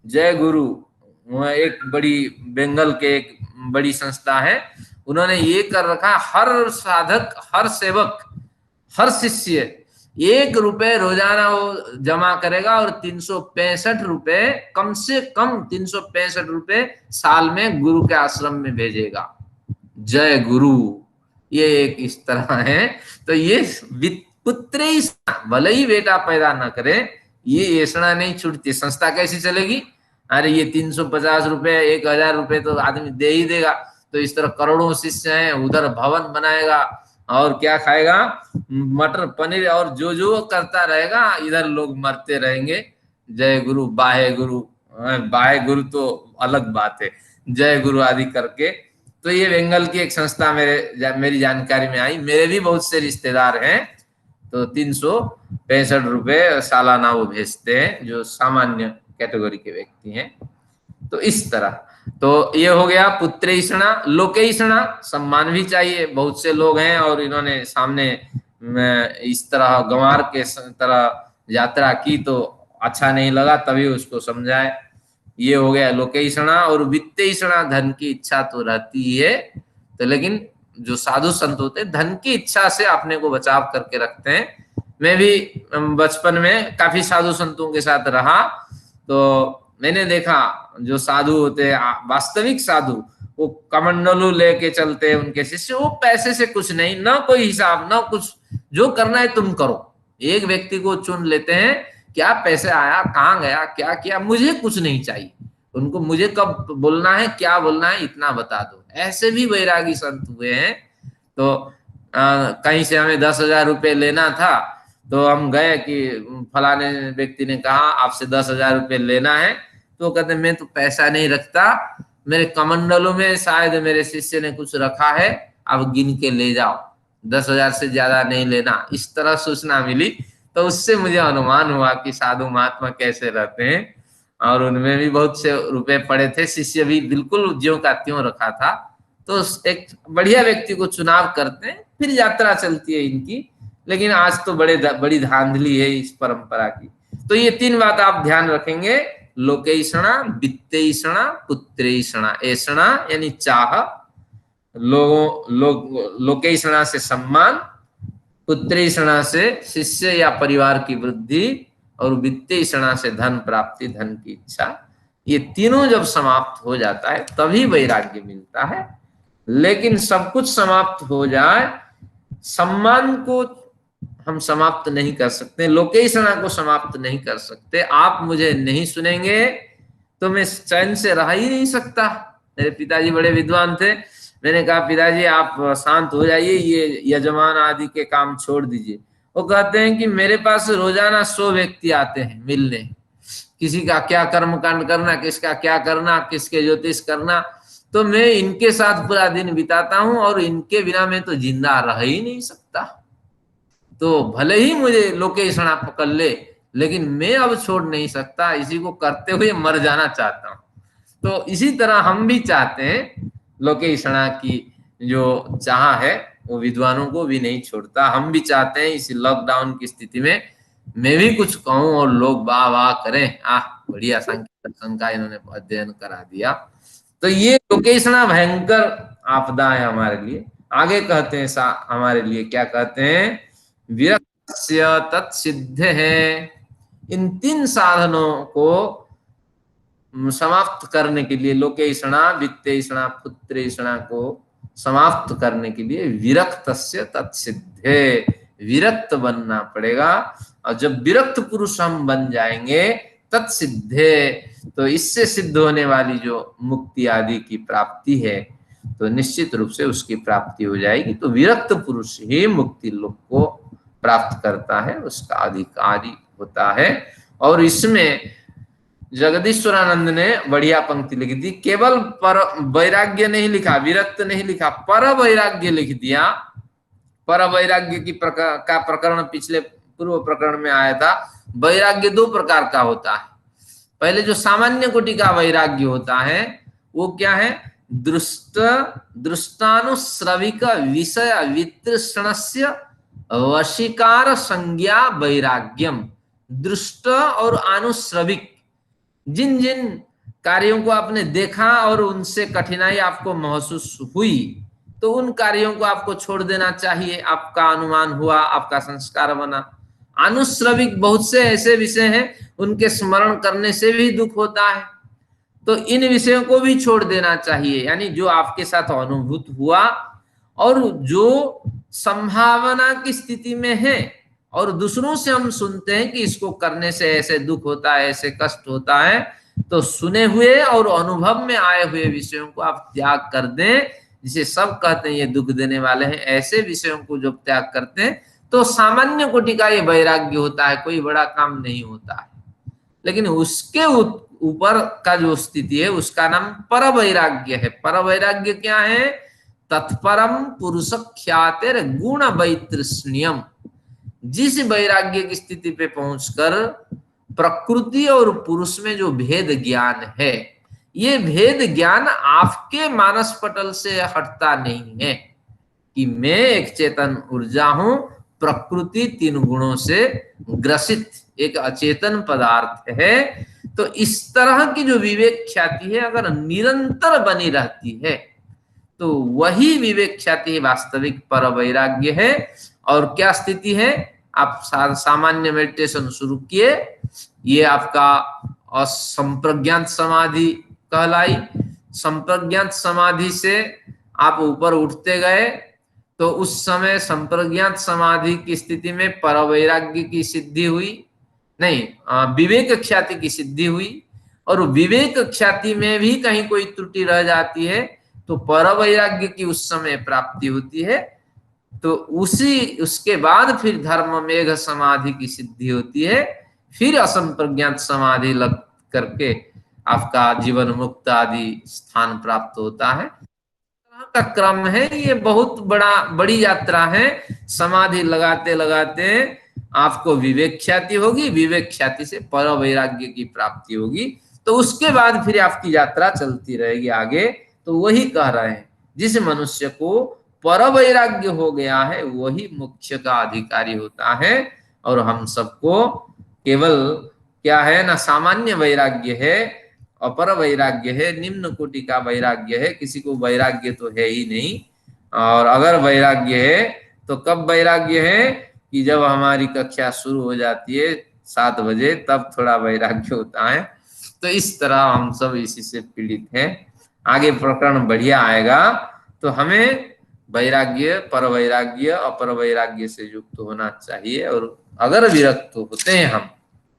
जय गुरु एक बड़ी बंगाल के एक बड़ी संस्था है, उन्होंने ये कर रखा, हर साधक, हर सेवक, हर शिष्य 1 रुपए रोजाना वो जमा करेगा, और 365 रुपए, कम से कम 365 रुपए साल में गुरु के आश्रम में भेजेगा। जय गुरु, ये एक इस तरह है। तो ये पुत्र, भले ही बेटा पैदा न करे, ये ऐसा नहीं छूटती। संस्था कैसी चलेगी? अरे ये 350 रुपए, 1000 रुपए तो आदमी दे ही देगा। तो इस तरह करोड़ों शिष्य हैं, उधर भवन बनाएगा और क्या खाएगा, मटर पनीर, और जो जो करता रहेगा, इधर लोग मरते रहेंगे। जय गुरु, बाहे गुरु, बाहे गुरु तो अलग बात है, जय गुरु आदि करके। तो ये बंगाल की एक संस्था मेरी जानकारी में आई। मेरे भी बहुत से रिश्तेदार हैं, तो 365 रुपए सालाना वो भेजते हैं, जो सामान्य कैटेगरी के व्यक्ति हैं। तो इस तरह, तो ये हो गया पुत्रेषणा। लोकेषणा, सम्मान भी चाहिए। बहुत से लोग हैं और इन्होंने सामने इस तरह गंवार के तरह यात्रा की तो अच्छा नहीं लगा, तभी उसको समझाए। ये हो गया लोकेषणा। और वित्तेषणा, धन की इच्छा तो रहती ही है, तो लेकिन जो साधु संत होते हैं धन की इच्छा से अपने को बचाव करके रखते हैं। मैं भी बचपन में काफी साधु संतों के साथ रहा, तो मैंने देखा जो साधु होते हैं, वास्तविक साधु, वो कमंडलू लेके चलते हैं उनके शिष्य। वो पैसे से कुछ नहीं, ना कोई हिसाब, ना कुछ, जो करना है तुम करो। एक व्यक्ति को चुन लेते हैं, क्या पैसे आया, कहाँ गया, क्या किया, मुझे कुछ नहीं चाहिए। उनको मुझे कब बोलना है, क्या बोलना है, इतना बता दो। ऐसे भी वैरागी संत हुए हैं। तो कहीं से हमें 10,000 रुपए लेना था, तो हम गए कि फलाने व्यक्ति ने कहा आपसे 10,000 रुपए लेना है। तो कहते मैं तो पैसा नहीं रखता, मेरे कमंडलों में शायद मेरे शिष्य ने कुछ रखा है, आप गिन के ले जाओ, 10,000 से ज्यादा नहीं लेना। इस तरह सूचना मिली, तो उससे मुझे अनुमान हुआ कि साधु महात्मा कैसे रहते हैं। और उनमें भी बहुत से रुपए पड़े थे, शिष्य भी बिल्कुल ज्यों का त्यों रखा था। तो एक बढ़िया व्यक्ति को चुनाव करते हैं, फिर यात्रा चलती है इनकी। लेकिन आज तो बड़ी धांधली है इस परंपरा की। तो ये 3 बात आप ध्यान रखेंगे लोकेषणा, वित्तेषणा, पुत्रेषणा। ऐषणा यानी चाह, लोकेषणा से सम्मान, पुत्रेषणा से शिष्य या परिवार की वृद्धि, और वित्तेषणा से धन प्राप्ति, धन की इच्छा। ये तीनों जब समाप्त हो जाता है तभी वैराग्य मिलता है। लेकिन सब कुछ समाप्त हो जाए, सम्मान को हम समाप्त नहीं कर सकते, लोकेषणा को समाप्त नहीं कर सकते। आप मुझे नहीं सुनेंगे तो मैं चैन से रह ही नहीं सकता। मेरे पिताजी बड़े विद्वान थे, मैंने कहा पिताजी आप शांत हो जाइए, ये यजमान आदि के काम छोड़ दीजिए। वो कहते हैं कि मेरे पास रोजाना 100 व्यक्ति आते हैं मिलने, किसी का क्या कर्म कांड करना, किसका क्या करना, किसके ज्योतिष करना, तो मैं इनके साथ पूरा दिन बिताता हूं और इनके बिना मैं तो जिंदा रह ही नहीं सकता। तो भले ही मुझे लोकेषणा पकड़ ले, लेकिन मैं अब छोड़ नहीं सकता, इसी को करते हुए मर जाना चाहता हूं। तो इसी तरह हम भी चाहते हैं, लोकेषणा की जो चाह है वो विद्वानों को भी नहीं छोड़ता। हम भी चाहते हैं इसी लॉकडाउन की स्थिति में मैं भी कुछ कहूं और लोग वाह वाह करें, बढ़िया सांख्य दर्शन का इन्होंने अध्ययन करा दिया। तो ये लोकेषणा भयंकर आपदा है हमारे लिए। आगे कहते हैं हमारे लिए क्या कहते हैं, विरक्त्य तत्सिद्ध है। इन 3 साधनों को समाप्त करने के लिए, लोकेषणा, वित्तेषणा, पुत्रेषणा को समाप्त करने के लिए विरक्तस्य तत्सिद्धे, विरक्त बनना पड़ेगा। और जब विरक्त पुरुष हम बन जाएंगे तत्सिद्धे, तो इससे सिद्ध होने वाली जो मुक्ति आदि की प्राप्ति है तो निश्चित रूप से उसकी प्राप्ति हो जाएगी। तो विरक्त पुरुष ही मुक्ति लोक को प्राप्त करता है, उसका अधिकारी होता है। और इसमें जगदीश्वरानंद ने बढ़िया पंक्ति लिख दी, केवल पर वैराग्य नहीं लिखा, विरक्त नहीं लिखा, पर वैराग्य लिख दिया। पर वैराग्य की का प्रकरण पिछले पूर्व प्रकरण में आया था। वैराग्य 2 प्रकार का होता है। पहले जो सामान्य कोटि का वैराग्य होता है वो क्या है, दृष्टानुश्रविक विषय वितृष्णस्य वशीकार संज्ञा वैराग्यम। दृष्ट और अनुश्रविक, जिन जिन कार्यों को आपने देखा और उनसे कठिनाई आपको महसूस हुई, तो उन कार्यों को आपको छोड़ देना चाहिए। आपका अनुमान हुआ, आपका संस्कार बना। अनुश्रविक, बहुत से ऐसे विषय हैं उनके स्मरण करने से भी दुख होता है, तो इन विषयों को भी छोड़ देना चाहिए। यानी जो आपके साथ अनुभूत हुआ और जो संभावना की स्थिति में है और दूसरों से हम सुनते हैं कि इसको करने से ऐसे दुख होता है, ऐसे कष्ट होता है, तो सुने हुए और अनुभव में आए हुए विषयों को आप त्याग कर दें। जिसे सब कहते हैं ये दुख देने वाले हैं, ऐसे विषयों को जब त्याग करते हैं तो सामान्य कोटि का ये वैराग्य होता है, कोई बड़ा काम नहीं होता है। लेकिन उसके ऊपर का जो स्थिति है उसका नाम पर वैराग्य है। पर वैराग्य क्या है, तत्परम पुरुष ख्यातिर गुण वैतृष्ण्यम। जिस वैराग्य की स्थिति पे पहुंचकर प्रकृति और पुरुष में जो भेद ज्ञान है, ये भेद ज्ञान आपके मानस पटल से हटता नहीं है कि मैं एक चेतन ऊर्जा हूं, प्रकृति 3 गुणों से ग्रसित एक अचेतन पदार्थ है। तो इस तरह की जो विवेक ख्याति है अगर निरंतर बनी रहती है तो वही विवेक ख्याति वास्तविक पर वैराग्य है। और क्या स्थिति है, आप सामान्य मेडिटेशन शुरू किए, ये आपका संप्रज्ञात समाधि कहलाई। संप्रज्ञात समाधि से आप ऊपर उठते गए तो उस समय संप्रज्ञात समाधि की स्थिति में पर वैराग्य की सिद्धि हुई, नहीं विवेक ख्याति की सिद्धि हुई। और विवेक ख्याति में भी कहीं कोई त्रुटि रह जाती है तो पर वैराग्य की उस समय प्राप्ति होती है। तो उसके बाद फिर धर्म मेघ समाधि की सिद्धि होती है, फिर असंप्रज्ञात समाधि लग करके आपका जीवन मुक्त आदि स्थान प्राप्त होता है। का क्रम है, ये बहुत बड़ी यात्रा है। समाधि लगाते लगाते आपको विवेक ख्याति होगी, विवेक ख्याति से पर वैराग्य की प्राप्ति होगी, तो उसके बाद फिर आपकी यात्रा चलती रहेगी आगे। तो वही कह रहे हैं, जिस मनुष्य को पर वैराग्य हो गया है वही मोक्ष का अधिकारी होता है। और हम सबको केवल क्या है ना, सामान्य वैराग्य है, अपर वैराग्य है, निम्न कोटि का वैराग्य है। किसी को वैराग्य तो है ही नहीं। और अगर वैराग्य है तो कब वैराग्य है कि जब हमारी कक्षा शुरू हो जाती है 7 बजे, तब थोड़ा वैराग्य होता है। तो इस तरह हम सब इसी से पीड़ित हैं। आगे प्रकरण बढ़िया आएगा तो हमें वैराग्य, पर वैराग्य, अपर वैराग्य से युक्त होना चाहिए। और अगर विरक्त होते हैं हम,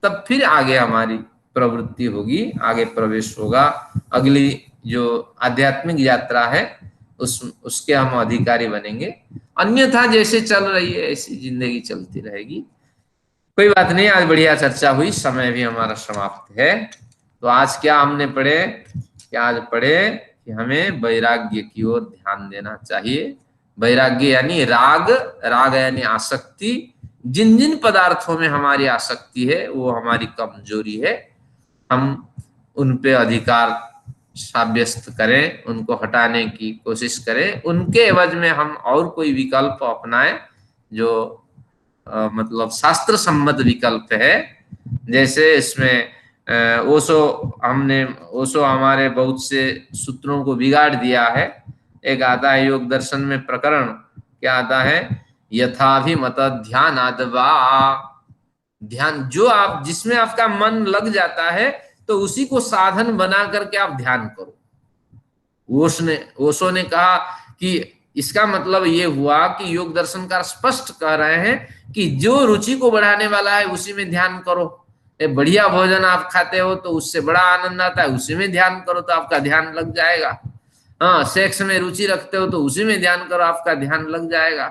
तब फिर आगे हमारी प्रवृत्ति होगी, आगे प्रवेश होगा। अगली जो आध्यात्मिक यात्रा है उसके हम अधिकारी बनेंगे। अन्यथा जैसे चल रही है ऐसी जिंदगी चलती रहेगी। कोई बात नहीं, आज बढ़िया चर्चा हुई, समय भी हमारा समाप्त है। तो आज क्या हमने पढ़े, क्या आज पढ़े कि हमें वैराग्य की ओर ध्यान देना चाहिए। वैराग्य यानी राग, राग यानी आसक्ति। जिन जिन पदार्थों में हमारी आसक्ति है वो हमारी कमजोरी है, हम उन पे अधिकार साब्यस्त करें, उनको हटाने की कोशिश करें। उनके एवज में हम और कोई विकल्प अपनाएं जो मतलब शास्त्र सम्मत विकल्प है। जैसे इसमें ओशो हमारे बहुत से सूत्रों को बिगाड़ दिया है। एक आता है योग दर्शन में प्रकरण, क्या आता है, यथाभिमत ध्यान आदवा। ध्यान जो आप, जिसमें आपका मन लग जाता है तो उसी को साधन बना करके आप ध्यान करो। ओशो ने कहा कि इसका मतलब ये हुआ कि योग दर्शनकार स्पष्ट कह रहे हैं कि जो रुचि को बढ़ाने वाला है उसी में ध्यान करो। बढ़िया भोजन आप खाते हो तो उससे बड़ा आनंद आता है, उसी में ध्यान करो तो आपका ध्यान लग जाएगा। हाँ, सेक्स में रुचि रखते हो तो उसी में ध्यान करो, आपका ध्यान लग जाएगा।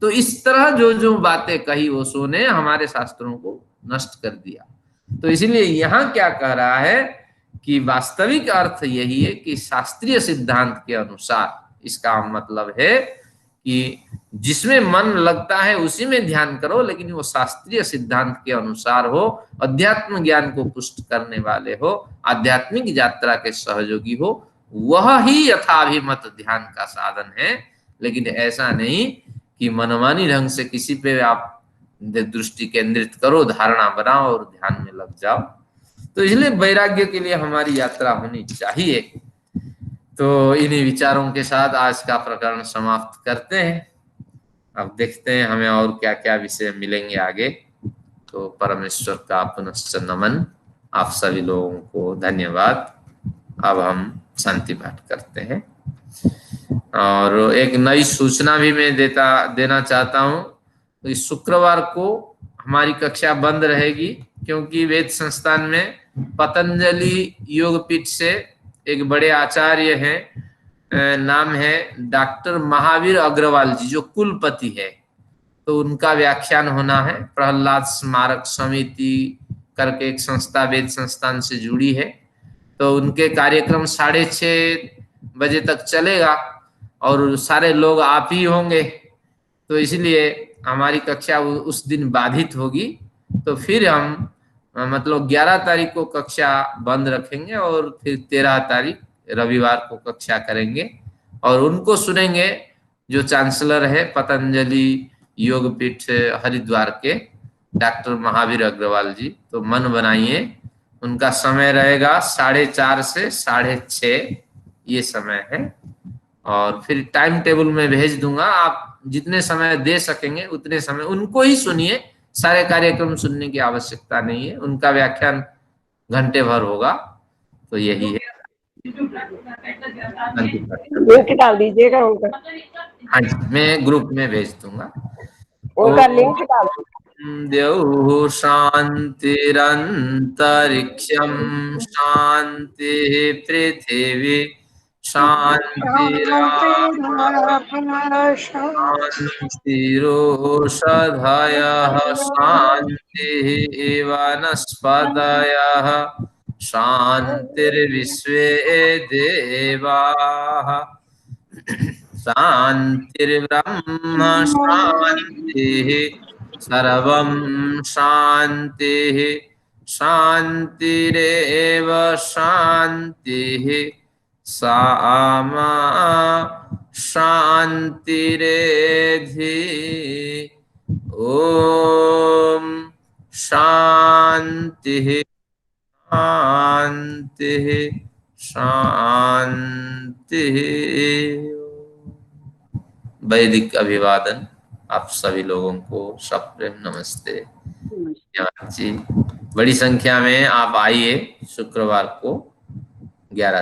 तो इस तरह जो जो बातें कही ओशो ने हमारे शास्त्रों को नष्ट कर दिया। तो इसीलिए यहाँ क्या कह रहा है कि वास्तविक अर्थ यही है कि शास्त्रीय सिद्धांत के अनुसार, इसका मतलब है कि जिसमें मन लगता है उसी में ध्यान करो, लेकिन वो शास्त्रीय सिद्धांत के अनुसार हो, अध्यात्म ज्ञान को पुष्ट करने वाले हो, आध्यात्मिक यात्रा के सहयोगी हो, वह ही यथाभिमत ध्यान का साधन है। लेकिन ऐसा नहीं कि मनमानी ढंग से किसी पे आप दृष्टि केंद्रित करो, धारणा बनाओ और ध्यान में लग जाओ। तो इसलिए वैराग्य के लिए हमारी यात्रा होनी चाहिए। तो इन्हीं विचारों के साथ आज का प्रकरण समाप्त करते हैं। अब देखते हैं हमें और क्या क्या विषय मिलेंगे आगे। तो परमेश्वर का पुनश्च नमन, आप सभी लोगों को धन्यवाद। अब हम शांति पाठ करते हैं। और एक नई सूचना भी मैं देना चाहता हूँ। तो इस शुक्रवार को हमारी कक्षा बंद रहेगी, क्योंकि वेद संस्थान में पतंजलि योगपीठ से एक बड़े आचार्य हैं, नाम है डॉक्टर महावीर अग्रवाल जी, जो कुलपति है। तो उनका व्याख्यान होना है। प्रहलाद स्मारक समिति करके एक संस्था वेद संस्थान से जुड़ी है। तो उनके कार्यक्रम 6:30 बजे तक चलेगा और सारे लोग आप ही होंगे। तो इसलिए हमारी कक्षा उस दिन बाधित होगी। तो फिर हम मतलब 11 तारीख को कक्षा बंद रखेंगे और फिर 13 तारीख रविवार को कक्षा करेंगे। और उनको सुनेंगे जो चांसलर है पतंजलि योगपीठ हरिद्वार के, डॉक्टर महावीर अग्रवाल जी। तो मन बनाइए, उनका समय रहेगा 4:30 से 6:30, ये समय है। और फिर टाइम टेबल में भेज दूंगा, आप जितने समय दे सकेंगे उतने समय उनको ही सुनिए। सारे कार्यक्रम सुनने की आवश्यकता नहीं है, उनका व्याख्यान घंटे भर होगा। तो यही है। लिंक डाल दीजिएगा उनका। हाँ जी, मैं ग्रुप में भेज दूंगा। उनका लिंक डाल द्यौः शान्तिरन्तरिक्षं शान्तिः पृथिवी शान्तिरोषधयः शान्तिः वनस्पतयः शान्तिर्विश्वे देवाः शान्तिर्ब्रह्म शान्तिः सर्वं शान्तिः शान्तिरेव शान्तिः सामा शान्तिरेधि। ओम शांति शांति शांति। वैदिक अभिवादन आप सभी लोगों को, सप्रेम नमस्ते। ज्ञान जी, बड़ी संख्या में आप आइए शुक्रवार को 11